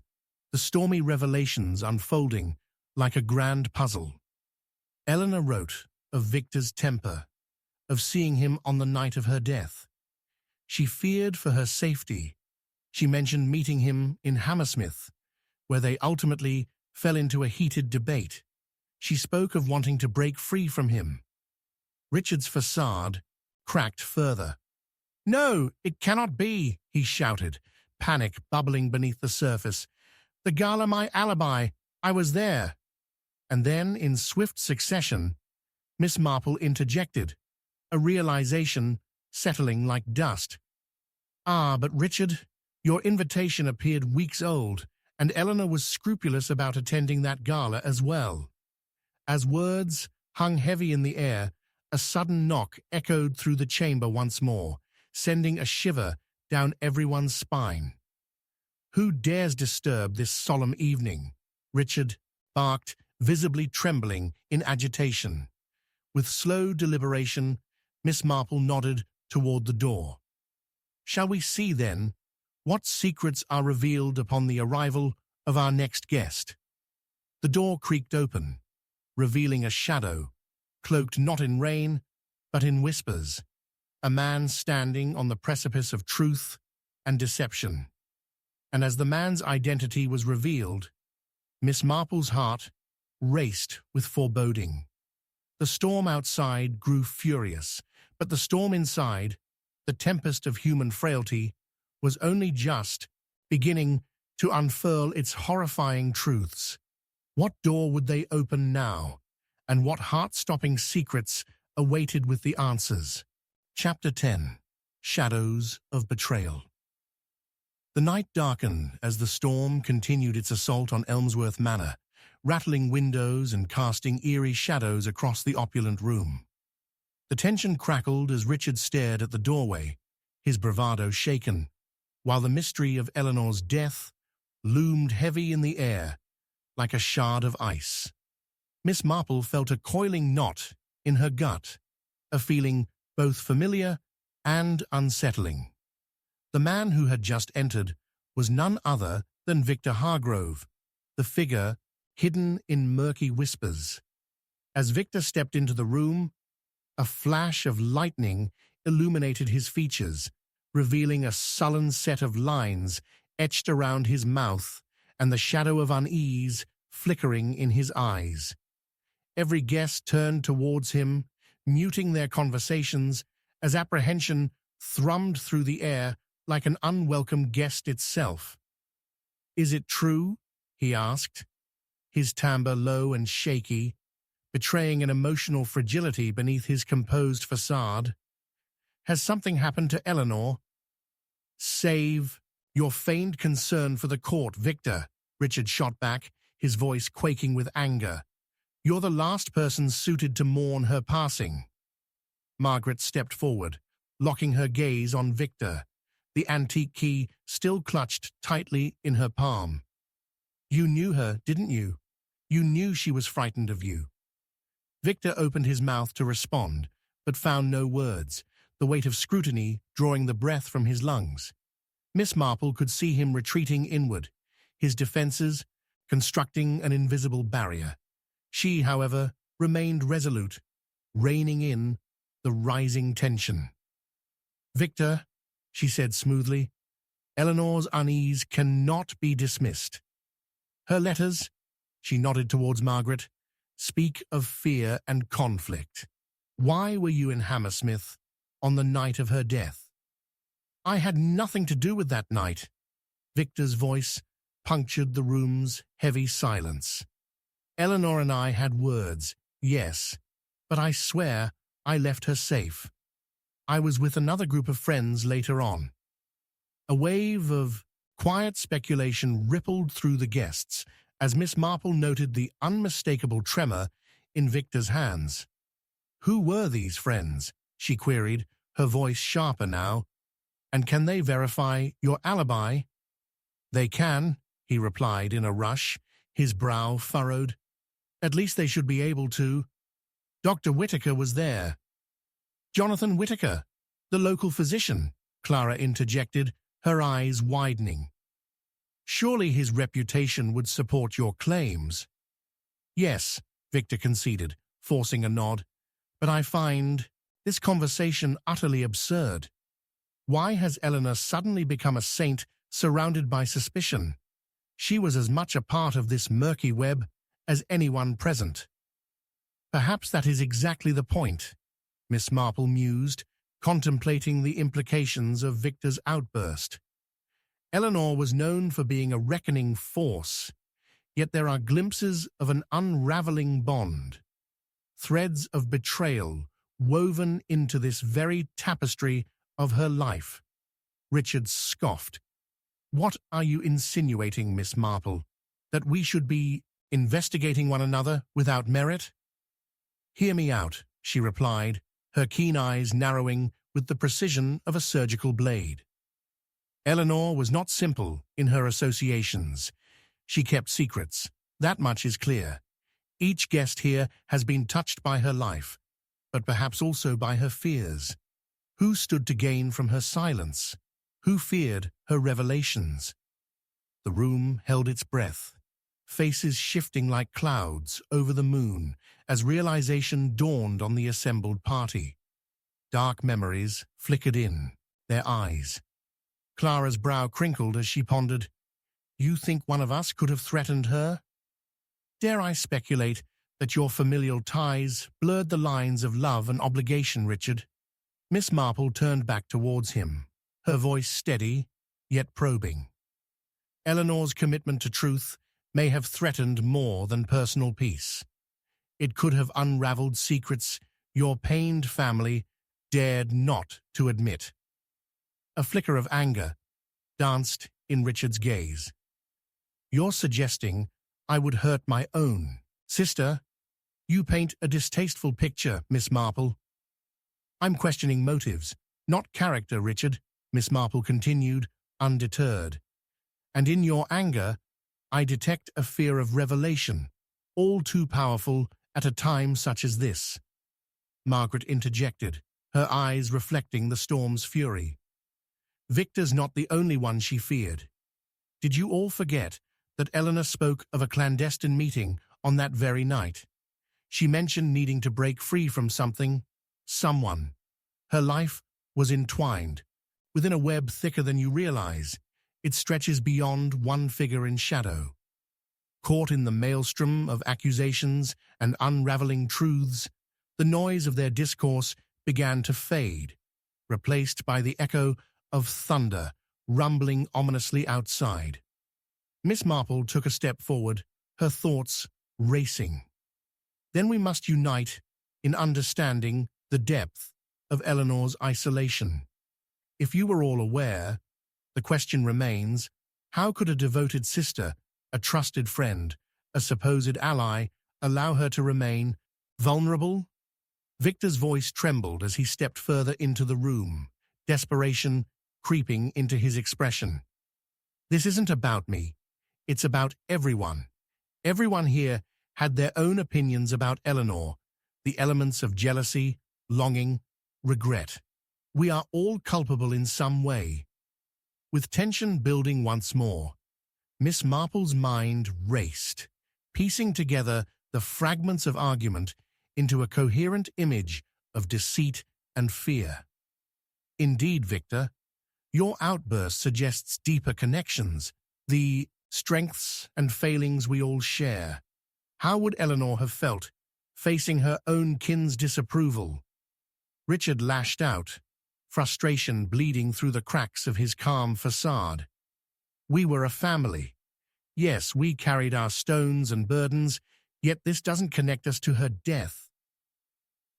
the stormy revelations unfolding like a grand puzzle. Eleanor wrote of Victor's temper, of seeing him on the night of her death. She feared for her safety. She mentioned meeting him in Hammersmith, where they ultimately fell into a heated debate. She spoke of wanting to break free from him. Richard's facade cracked further. "No, it cannot be," he shouted, panic bubbling beneath the surface. "The gala, my alibi. I was there." And then, in swift succession, Miss Marple interjected, a realization settling like dust. "Ah, but Richard, your invitation appeared weeks old, and Eleanor was scrupulous about attending that gala as well." As words hung heavy in the air, a sudden knock echoed through the chamber once more, sending a shiver down everyone's spine. "Who dares disturb this solemn evening?" Richard barked, visibly trembling in agitation. With slow deliberation, Miss Marple nodded toward the door. "Shall we see, then, what secrets are revealed upon the arrival of our next guest?" The door creaked open, revealing a shadow, cloaked not in rain, but in whispers, a man standing on the precipice of truth and deception. And as the man's identity was revealed, Miss Marple's heart raced with foreboding. The storm outside grew furious, but the storm inside, the tempest of human frailty, was only just beginning to unfurl its horrifying truths. What door would they open now, and what heart-stopping secrets awaited with the answers? Chapter 10. Shadows of Betrayal. The night darkened as the storm continued its assault on Elmsworth Manor, rattling windows and casting eerie shadows across the opulent room. The tension crackled as Richard stared at the doorway, his bravado shaken, while the mystery of Eleanor's death loomed heavy in the air like a shard of ice. Miss Marple felt a coiling knot in her gut, a feeling both familiar and unsettling. The man who had just entered was none other than Victor Hargrove, the figure hidden in murky whispers. As Victor stepped into the room, a flash of lightning illuminated his features, revealing a sullen set of lines etched around his mouth and the shadow of unease flickering in his eyes. Every guest turned towards him, muting their conversations as apprehension thrummed through the air like an unwelcome guest itself. "Is it true?" he asked, his timbre low and shaky, betraying an emotional fragility beneath his composed facade. "Has something happened to Eleanor?" "Save your feigned concern for the court, Victor," Richard shot back, his voice quaking with anger. "You're the last person suited to mourn her passing." Margaret stepped forward, locking her gaze on Victor, the antique key still clutched tightly in her palm. "You knew her, didn't you? You knew she was frightened of you." Victor opened his mouth to respond, but found no words, the weight of scrutiny drawing the breath from his lungs. Miss Marple could see him retreating inward, his defenses constructing an invisible barrier. She, however, remained resolute, reining in the rising tension. "Victor," she said smoothly, "Eleanor's unease cannot be dismissed. Her letters," she nodded towards Margaret, "speak of fear and conflict. Why were you in Hammersmith on the night of her death?" "I had nothing to do with that night." Victor's voice punctured the room's heavy silence. "Eleanor and I had words, yes, but I swear I left her safe. I was with another group of friends later on." A wave of quiet speculation rippled through the guests as Miss Marple noted the unmistakable tremor in Victor's hands. "Who were these friends?" she queried, her voice sharper now. "And can they verify your alibi?" "They can," he replied in a rush, his brow furrowed. "At least they should be able to. Dr. Whitaker was there." "Jonathan Whitaker, the local physician," Clara interjected, her eyes widening. "Surely his reputation would support your claims." "Yes," Victor conceded, forcing a nod, "but I find this conversation utterly absurd. Why has Eleanor suddenly become a saint surrounded by suspicion? She was as much a part of this murky web as anyone present." "Perhaps that is exactly the point," Miss Marple mused, contemplating the implications of Victor's outburst. Eleanor was known for being a reckoning force, yet there are glimpses of an unraveling bond, threads of betrayal woven into this very tapestry of her life. Richard scoffed. "What are you insinuating, Miss Marple? That we should be investigating one another without merit?" "Hear me out," she replied, her keen eyes narrowing with the precision of a surgical blade. Eleanor was not simple in her associations. She kept secrets. That much is clear. Each guest here has been touched by her life, but perhaps also by her fears. Who stood to gain from her silence? Who feared her revelations? The room held its breath, faces shifting like clouds over the moon as realization dawned on the assembled party. Dark memories flickered in their eyes. Clara's brow crinkled as she pondered, "You think one of us could have threatened her?" "Dare I speculate that your familial ties blurred the lines of love and obligation, Richard?" Miss Marple turned back towards him, her voice steady, yet probing. "Eleanor's commitment to truth may have threatened more than personal peace. It could have unraveled secrets your pained family dared not to admit." A flicker of anger danced in Richard's gaze. "You're suggesting I would hurt my own sister? You paint a distasteful picture, Miss Marple." "I'm questioning motives, not character, Richard," Miss Marple continued, undeterred. "And in your anger, I detect a fear of revelation, all too powerful at a time such as this." Margaret interjected, her eyes reflecting the storm's fury. "Victor's not the only one she feared. Did you all forget that Eleanor spoke of a clandestine meeting on that very night? She mentioned needing to break free from something, someone. Her life was entwined, within a web thicker than you realize. It stretches beyond one figure in shadow. Caught in the maelstrom of accusations and unraveling truths, the noise of their discourse began to fade, replaced by the echo of thunder rumbling ominously outside. Miss Marple took a step forward, her thoughts racing. "Then we must unite in understanding the depth of Eleanor's isolation. If you were all aware, the question remains, how could a devoted sister, a trusted friend, a supposed ally, allow her to remain vulnerable?" Victor's voice trembled as he stepped further into the room, desperation creeping into his expression. "This isn't about me. It's about everyone. Everyone here had their own opinions about Eleanor, the elements of jealousy, longing, regret. We are all culpable in some way." With tension building once more, Miss Marple's mind raced, piecing together the fragments of argument into a coherent image of deceit and fear. "Indeed, Victor, your outburst suggests deeper connections, the strengths and failings we all share. How would Eleanor have felt, facing her own kin's disapproval?" Richard lashed out, frustration bleeding through the cracks of his calm facade. "We were a family. Yes, we carried our stones and burdens, yet this doesn't connect us to her death."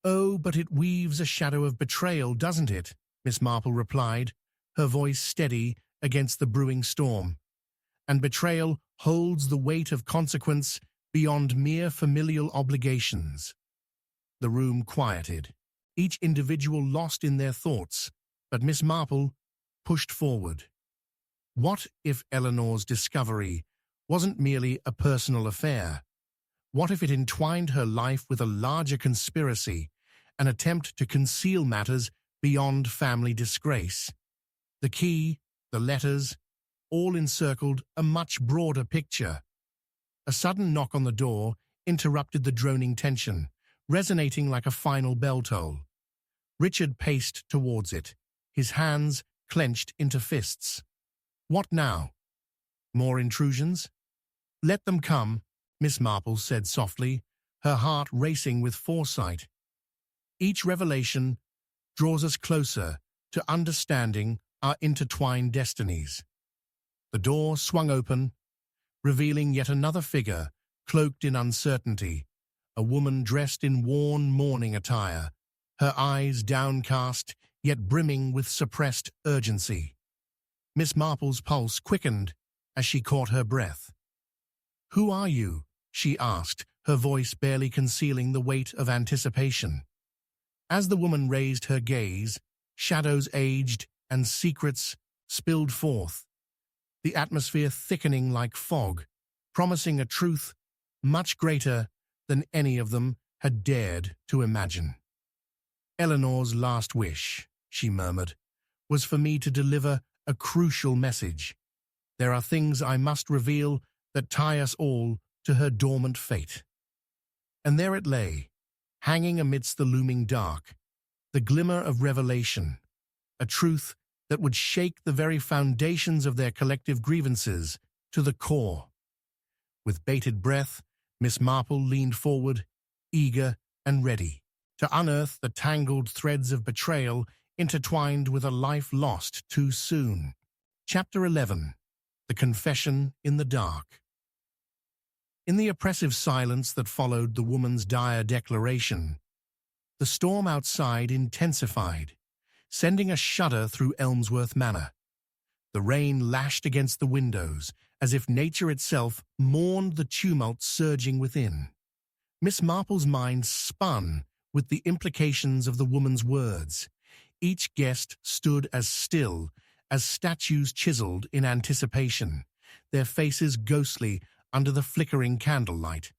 "Oh, but it weaves a shadow of betrayal, doesn't it?" Miss Marple replied, her voice steady against the brewing storm. "And betrayal holds the weight of consequence beyond mere familial obligations." The room quieted, each individual lost in their thoughts, but Miss Marple pushed forward. What if Eleanor's discovery wasn't merely a personal affair? What if it entwined her life with a larger conspiracy, an attempt to conceal matters beyond family disgrace? The key, the letters, all encircled a much broader picture. A sudden knock on the door interrupted the droning tension, resonating like a final bell toll. Richard paced towards it, his hands clenched into fists. What now? More intrusions? "Let them come," Miss Marple said softly, her heart racing with foresight. Each revelation draws us closer to understanding our intertwined destinies. The door swung open, revealing yet another figure cloaked in uncertainty, a woman dressed in worn mourning attire, her eyes downcast yet brimming with suppressed urgency. Miss Marple's pulse quickened as she caught her breath. "Who are you?" she asked, her voice barely concealing the weight of anticipation. As the woman raised her gaze, shadows aged and secrets spilled forth, the atmosphere thickening like fog, promising a truth much greater than any of them had dared to imagine. "Eleanor's last wish," she murmured, "was for me to deliver a crucial message. There are things I must reveal that tie us all to her dormant fate." And there it lay, hanging amidst the looming dark, the glimmer of revelation, a truth that would shake the very foundations of their collective grievances to the core. With bated breath, Miss Marple leaned forward, eager and ready, to unearth the tangled threads of betrayal intertwined with a life lost too soon. Chapter 11. The Confession in the Dark. In the oppressive silence that followed the woman's dire declaration, the storm outside intensified, sending a shudder through Elmsworth Manor. The rain lashed against the windows, as if nature itself mourned the tumult surging within. Miss Marple's mind spun with the implications of the woman's words. Each guest stood as still as statues chiseled in anticipation, their faces ghostly under the flickering candlelight,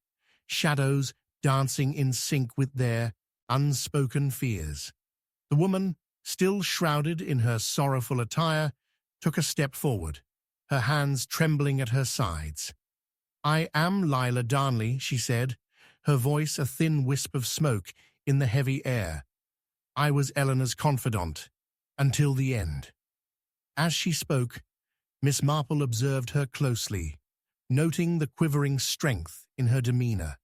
shadows dancing in sync with their unspoken fears. The woman, still shrouded in her sorrowful attire, took a step forward, her hands trembling at her sides. "I am Lila Darnley," she said, her voice a thin wisp of smoke in the heavy air. "I was Eleanor's confidant, until the end." As she spoke, Miss Marple observed her closely, noting the quivering strength in her demeanor.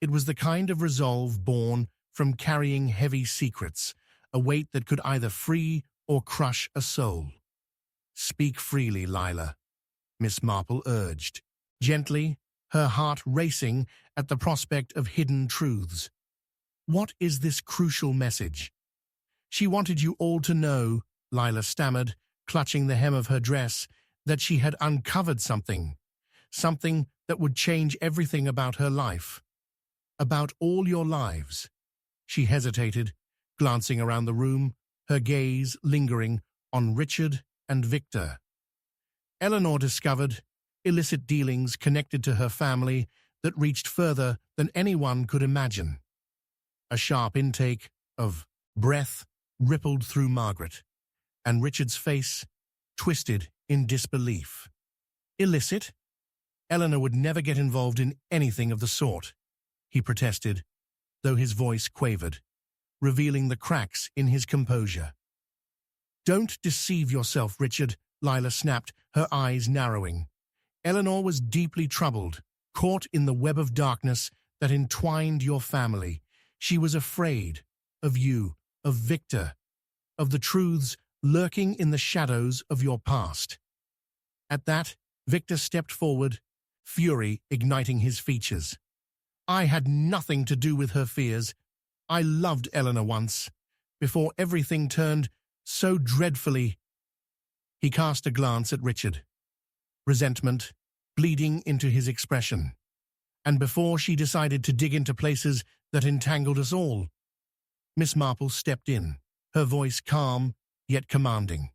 It was the kind of resolve born from carrying heavy secrets, a weight that could either free or crush a soul. "Speak freely, Lila," Miss Marple urged, gently, her heart racing at the prospect of hidden truths. "What is this crucial message?" "She wanted you all to know," Lila stammered, clutching the hem of her dress, "that she had uncovered something that would change everything about her life. About all your lives." She hesitated, glancing around the room, her gaze lingering on Richard and Victor. "Eleanor discovered illicit dealings connected to her family that reached further than anyone could imagine." A sharp intake of breath rippled through Margaret, and Richard's face twisted in disbelief. "Illicit? Eleanor would never get involved in anything of the sort," he protested, though his voice quavered, revealing the cracks in his composure. "Don't deceive yourself, Richard," Lila snapped, her eyes narrowing. "Eleanor was deeply troubled, caught in the web of darkness that entwined your family. She was afraid of you, of Victor, of the truths lurking in the shadows of your past." At that, Victor stepped forward, fury igniting his features. "I had nothing to do with her fears. I loved Eleanor once, before everything turned so dreadfully." He cast a glance at Richard, resentment bleeding into his expression. "And before she decided to dig into places that entangled us all." Miss Marple stepped in, her voice calm yet commanding.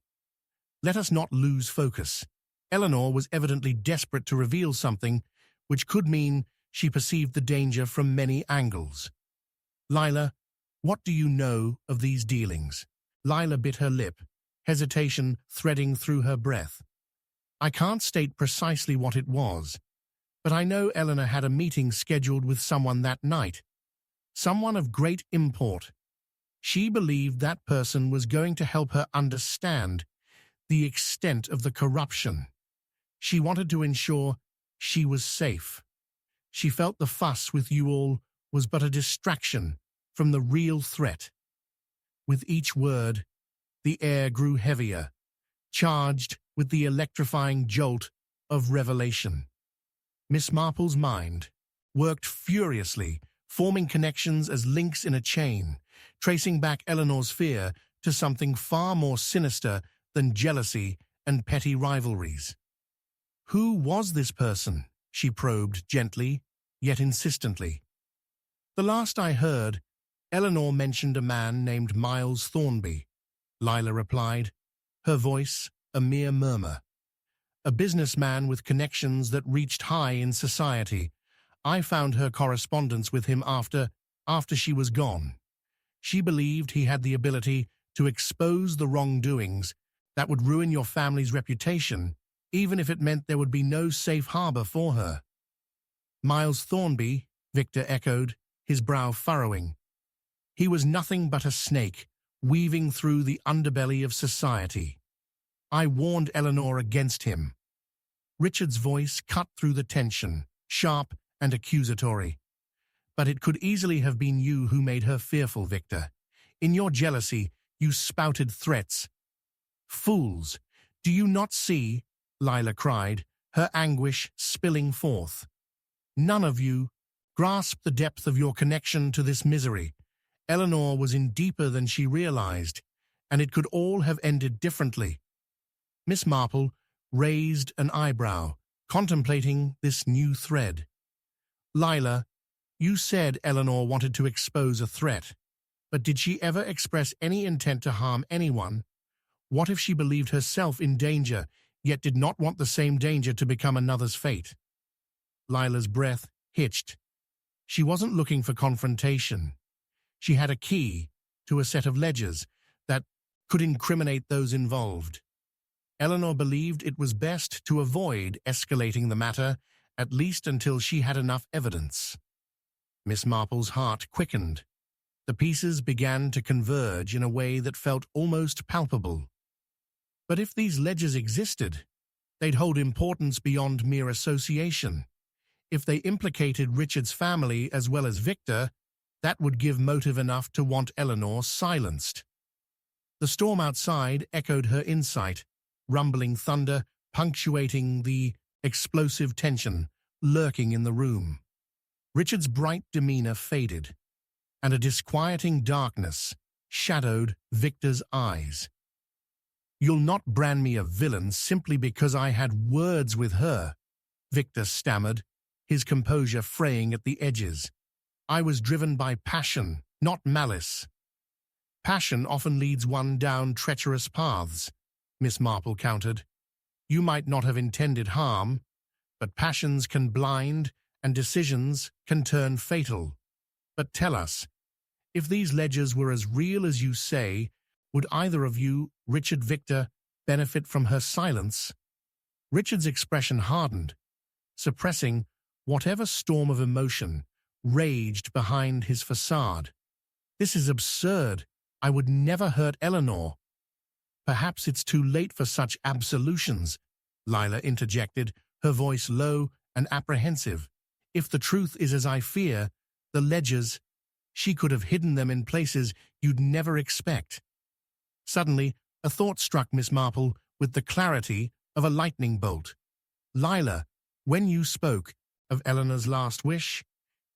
"Let us not lose focus. Eleanor was evidently desperate to reveal something which could mean she perceived the danger from many angles. Lila, what do you know of these dealings?" Lila bit her lip, hesitation threading through her breath. "I can't state precisely what it was, but I know Eleanor had a meeting scheduled with someone that night, someone of great import. She believed that person was going to help her understand the extent of the corruption. She wanted to ensure she was safe. She felt the fuss with you all was but a distraction from the real threat." With each word, the air grew heavier, charged with the electrifying jolt of revelation. Miss Marple's mind worked furiously, forming connections as links in a chain, tracing back Eleanor's fear to something far more sinister than jealousy and petty rivalries. Who was this person? She probed gently, yet insistently. The last I heard, Eleanor mentioned a man named Miles Thornby, Lila replied, her voice a mere murmur. A businessman with connections that reached high in society. I found her correspondence with him after she was gone. She believed he had the ability to expose the wrongdoings that would ruin your family's reputation, even if it meant there would be no safe harbor for her. Miles Thornby, Victor echoed, his brow furrowing. He was nothing but a snake, weaving through the underbelly of society. I warned Eleanor against him. Richard's voice cut through the tension, sharp and accusatory. But it could easily have been you who made her fearful, Victor. In your jealousy, you spouted threats. Fools! Do you not see? Lila cried, her anguish spilling forth. None of you grasped the depth of your connection to this misery. Eleanor was in deeper than she realized, and it could all have ended differently. Miss Marple raised an eyebrow, contemplating this new thread. Lila, you said Eleanor wanted to expose a threat, but did she ever express any intent to harm anyone? What if she believed herself in danger, yet did not want the same danger to become another's fate? Lila's breath hitched. She wasn't looking for confrontation. She had a key to a set of ledgers that could incriminate those involved. Eleanor believed it was best to avoid escalating the matter, at least until she had enough evidence. Miss Marple's heart quickened. The pieces began to converge in a way that felt almost palpable. But if these ledgers existed, they'd hold importance beyond mere association. If they implicated Richard's family as well as Victor, that would give motive enough to want Eleanor silenced. The storm outside echoed her insight, rumbling thunder punctuating the explosive tension lurking in the room. Richard's bright demeanor faded, and a disquieting darkness shadowed Victor's eyes. "You'll not brand me a villain simply because I had words with her," Victor stammered, his composure fraying at the edges. "I was driven by passion, not malice." "Passion often leads one down treacherous paths," Miss Marple countered. "You might not have intended harm, but passions can blind and decisions can turn fatal. But tell us, if these ledgers were as real as you say, would either of you, Richard Victor, benefit from her silence?" Richard's expression hardened, suppressing whatever storm of emotion raged behind his facade. "This is absurd. I would never hurt Eleanor." "Perhaps it's too late for such absolutions," Lila interjected, her voice low and apprehensive. "If the truth is as I fear, the ledgers, she could have hidden them in places you'd never expect." Suddenly, a thought struck Miss Marple with the clarity of a lightning bolt. "Lila, when you spoke of Eleanor's last wish,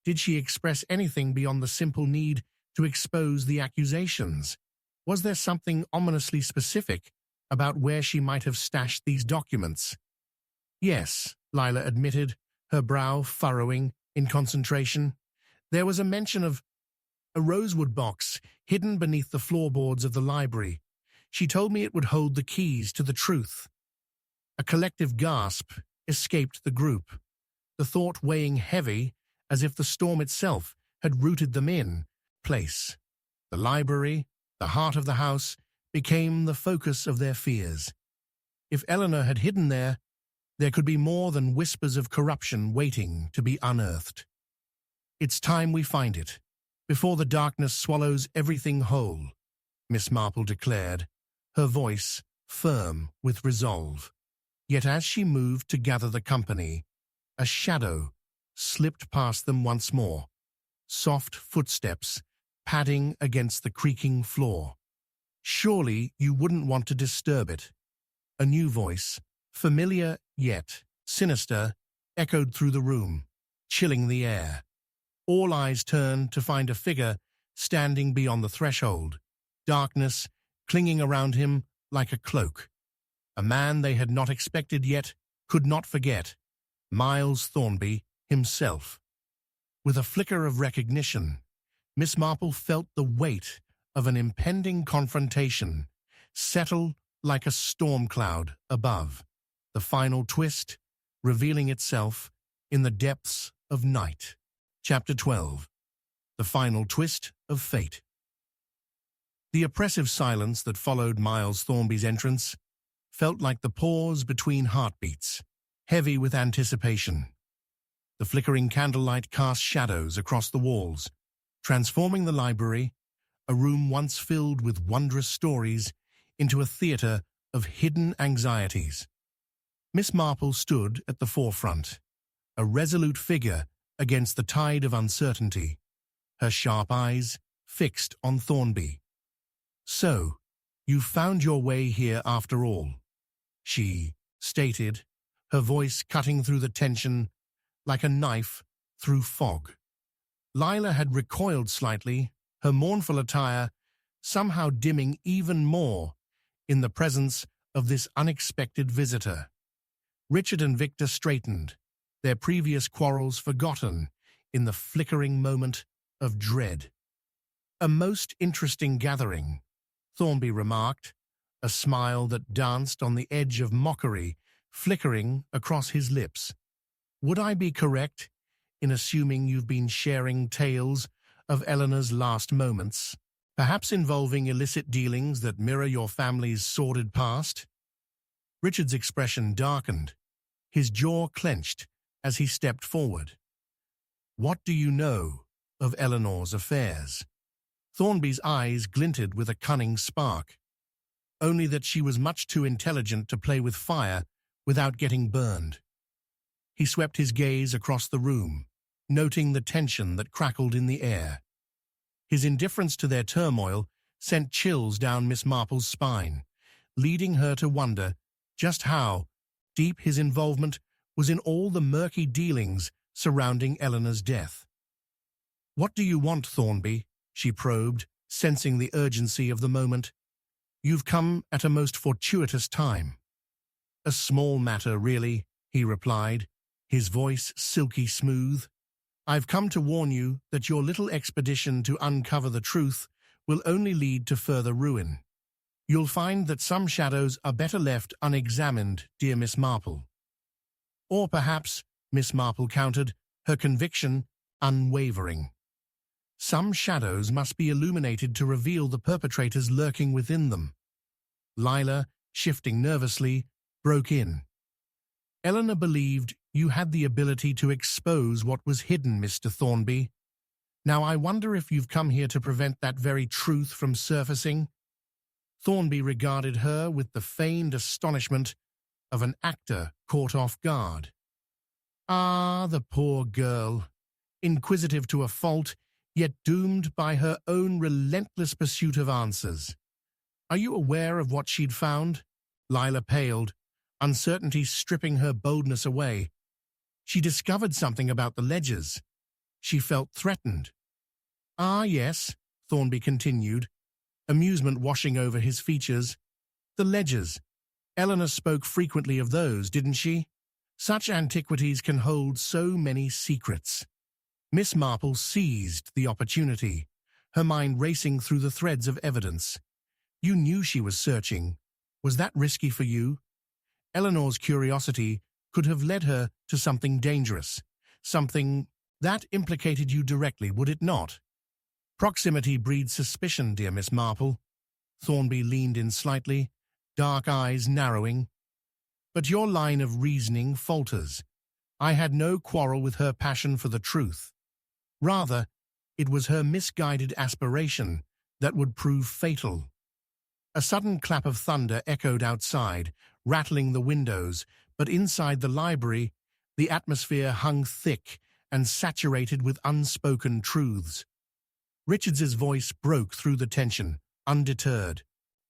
did she express anything beyond the simple need to expose the accusations? Was there something ominously specific about where she might have stashed these documents?" "Yes," Lila admitted, her brow furrowing in concentration. "There was a mention of a rosewood box hidden beneath the floorboards of the library. She told me it would hold the keys to the truth." A collective gasp escaped the group, the thought weighing heavy as if the storm itself had rooted them in place. The library, the heart of the house, became the focus of their fears. If Eleanor had hidden there could be more than whispers of corruption waiting to be unearthed. "It's time we find it, before the darkness swallows everything whole," Miss Marple declared, her voice firm with resolve. Yet as she moved to gather the company, a shadow slipped past them once more, soft footsteps padding against the creaking floor. Surely you wouldn't want to disturb it. A new voice, familiar yet sinister, echoed through the room, chilling the air. All eyes turned to find a figure standing beyond the threshold, darkness clinging around him like a cloak. A man they had not expected yet could not forget, Miles Thornby himself. With a flicker of recognition, Miss Marple felt the weight of an impending confrontation settle like a storm cloud above, the final twist revealing itself in the depths of night. Chapter 12. The Final Twist of Fate. The oppressive silence that followed Miles Thornby's entrance felt like the pause between heartbeats, heavy with anticipation. The flickering candlelight cast shadows across the walls, transforming the library, a room once filled with wondrous stories, into a theater of hidden anxieties. Miss Marple stood at the forefront, a resolute figure against the tide of uncertainty, her sharp eyes fixed on Thornby. "So, you found your way here after all," she stated, her voice cutting through the tension like a knife through fog. Lila had recoiled slightly, her mournful attire somehow dimming even more in the presence of this unexpected visitor. Richard and Victor straightened, their previous quarrels forgotten in the flickering moment of dread. "A most interesting gathering," Thornby remarked, a smile that danced on the edge of mockery flickering across his lips. "Would I be correct in assuming you've been sharing tales of Eleanor's last moments, perhaps involving illicit dealings that mirror your family's sordid past?" Richard's expression darkened, his jaw clenched as he stepped forward. "What do you know of Eleanor's affairs?" Thornby's eyes glinted with a cunning spark. "Only that she was much too intelligent to play with fire without getting burned." He swept his gaze across the room, noting the tension that crackled in the air. His indifference to their turmoil sent chills down Miss Marple's spine, leading her to wonder just how deep his involvement was in all the murky dealings surrounding Eleanor's death. "What do you want, Thornby?" she probed, sensing the urgency of the moment. "You've come at a most fortuitous time." "A small matter, really," he replied, his voice silky smooth. "I've come to warn you that your little expedition to uncover the truth will only lead to further ruin. You'll find that some shadows are better left unexamined, dear Miss Marple." "Or perhaps," Miss Marple countered, her conviction unwavering, "some shadows must be illuminated to reveal the perpetrators lurking within them." Lila, shifting nervously, broke in. "Eleanor believed you had the ability to expose what was hidden, Mr. Thornby. Now I wonder if you've come here to prevent that very truth from surfacing?" Thornby regarded her with the feigned astonishment of an actor caught off guard. Ah, the poor girl, inquisitive to a fault, yet doomed by her own relentless pursuit of answers. "Are you aware of what she'd found?" Lila paled, uncertainty stripping her boldness away. "She discovered something about the ledgers. She felt threatened." "Ah, yes," Thornby continued, amusement washing over his features. "The ledgers. Eleanor spoke frequently of those, didn't she? Such antiquities can hold so many secrets." Miss Marple seized the opportunity, her mind racing through the threads of evidence. "You knew she was searching. Was that risky for you? Eleanor's curiosity could have led her to something dangerous, something that implicated you directly, would it not?" "Proximity breeds suspicion, dear Miss Marple." Thornby leaned in slightly, dark eyes narrowing. "But your line of reasoning falters. I had no quarrel with her passion for the truth. Rather, it was her misguided aspiration that would prove fatal." A sudden clap of thunder echoed outside, rattling the windows, but inside the library, the atmosphere hung thick and saturated with unspoken truths. Richards's voice broke through the tension, undeterred.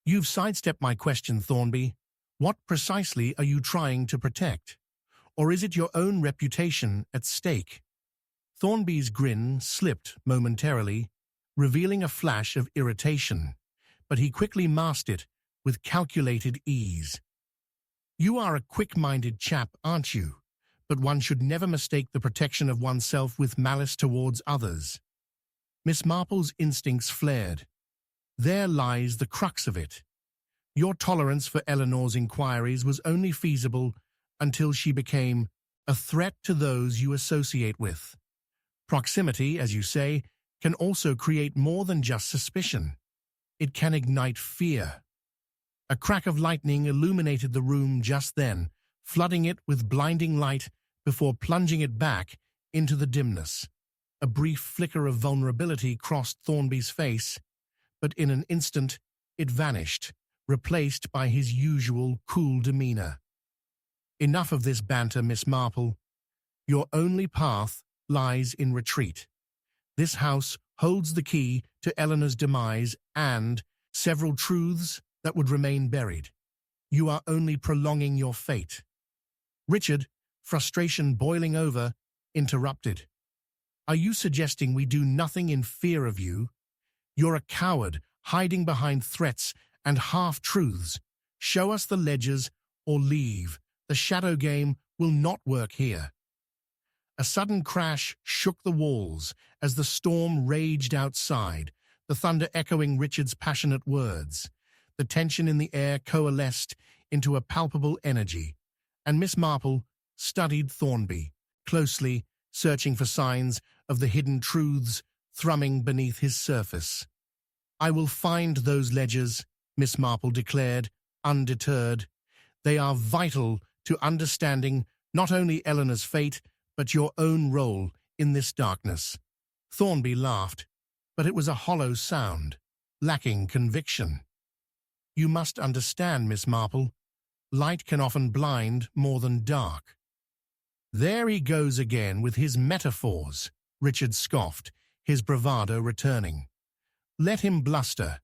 You've sidestepped my question, Thornby. What precisely are you trying to protect? Or is it your own reputation at stake? Thornby's grin slipped momentarily, revealing a flash of irritation, but he quickly masked it with calculated ease. You are a quick-minded chap, aren't you? But one should never mistake the protection of oneself with malice towards others. Miss Marple's instincts flared. There lies the crux of it. Your tolerance for Eleanor's inquiries was only feasible until she became a threat to those you associate with. Proximity, as you say, can also create more than just suspicion. It can ignite fear. A crack of lightning illuminated the room just then, flooding it with blinding light before plunging it back into the dimness. A brief flicker of vulnerability crossed Thornby's face, but in an instant it vanished, replaced by his usual cool demeanor. Enough of this banter, Miss Marple. Your only path lies in retreat. This house holds the key to Eleanor's demise and several truths that would remain buried. You are only prolonging your fate. Richard, frustration boiling over, interrupted. Are you suggesting we do nothing in fear of you? You're a coward, hiding behind threats and half-truths. Show us the ledgers or leave. The shadow game will not work here. A sudden crash shook the walls as the storm raged outside, the thunder echoing Richard's passionate words. The tension in the air coalesced into a palpable energy, and Miss Marple studied Thornby closely, searching for signs of the hidden truths thrumming beneath his surface. I will find those ledgers, Miss Marple declared, undeterred. They are vital to understanding not only Eleanor's fate, but your own role in this darkness. Thornby laughed, but it was a hollow sound, lacking conviction. You must understand, Miss Marple, light can often blind more than dark. There he goes again with his metaphors, Richard scoffed, his bravado returning. Let him bluster.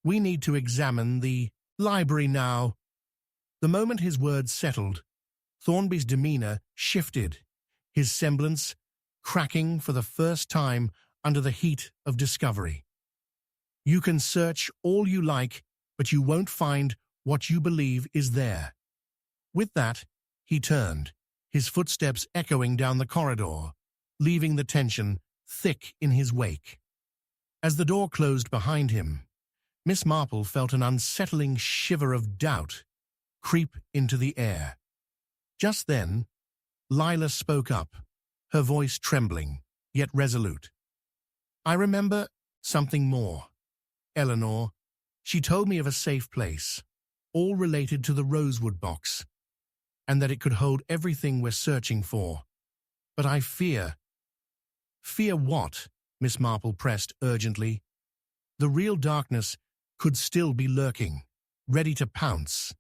We need to examine the library now. The moment his words settled, Thornby's demeanor shifted, his semblance cracking for the first time under the heat of discovery. You can search all you like, but you won't find what you believe is there. With that, he turned, his footsteps echoing down the corridor, leaving the tension thick in his wake. As the door closed behind him, Miss Marple felt an unsettling shiver of doubt creep into the air. Just then, Lila spoke up, her voice trembling, yet resolute. I remember something more. Eleanor, she told me of a safe place, all related to the rosewood box, and that it could hold everything we're searching for. But I fear. Fear what? Miss Marple pressed urgently. The real darkness could still be lurking, ready to pounce.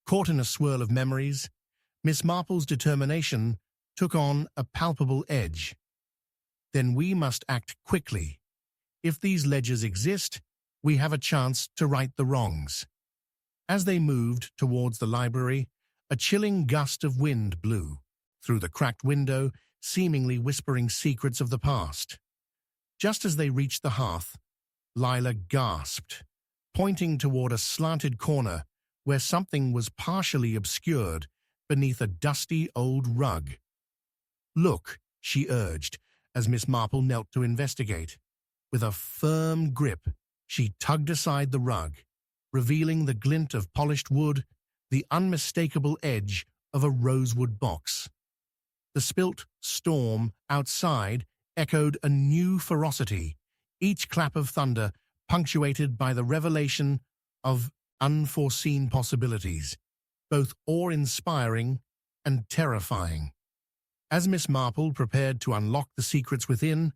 Caught in a swirl of memories, Miss Marple's determination took on a palpable edge. Then we must act quickly. If these ledgers exist, we have a chance to right the wrongs. As they moved towards the library, a chilling gust of wind blew through the cracked window, seemingly whispering secrets of the past. Just as they reached the hearth, Lila gasped, pointing toward a slanted corner where something was partially obscured beneath a dusty old rug. Look, she urged, as Miss Marple knelt to investigate. With a firm grip, she tugged aside the rug, revealing the glint of polished wood, the unmistakable edge of a rosewood box. The spilt storm outside echoed a new ferocity, each clap of thunder punctuated by the revelation of unforeseen possibilities, both awe-inspiring and terrifying. As Miss Marple prepared to unlock the secrets within,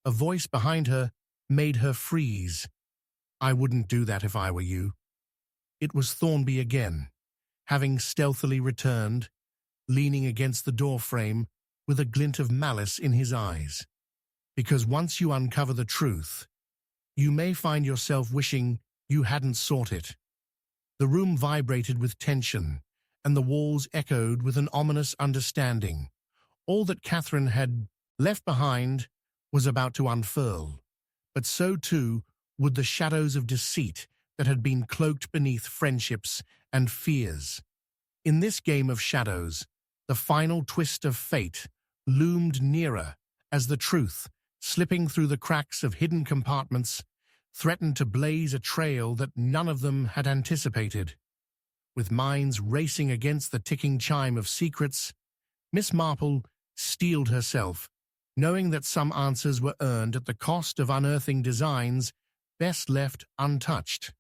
a voice behind her made her freeze. I wouldn't do that if I were you. It was Thornby again, having stealthily returned, leaning against the doorframe with a glint of malice in his eyes. Because once you uncover the truth, you may find yourself wishing you hadn't sought it. The room vibrated with tension, and the walls echoed with an ominous understanding. All that Catherine had left behind was about to unfurl, but so too would the shadows of deceit that had been cloaked beneath friendships and fears. In this game of shadows, the final twist of fate loomed nearer as the truth, slipping through the cracks of hidden compartments, threatened to blaze a trail that none of them had anticipated. With minds racing against the ticking chime of secrets, Miss Marple steeled herself, knowing that some answers were earned at the cost of unearthing designs best left untouched.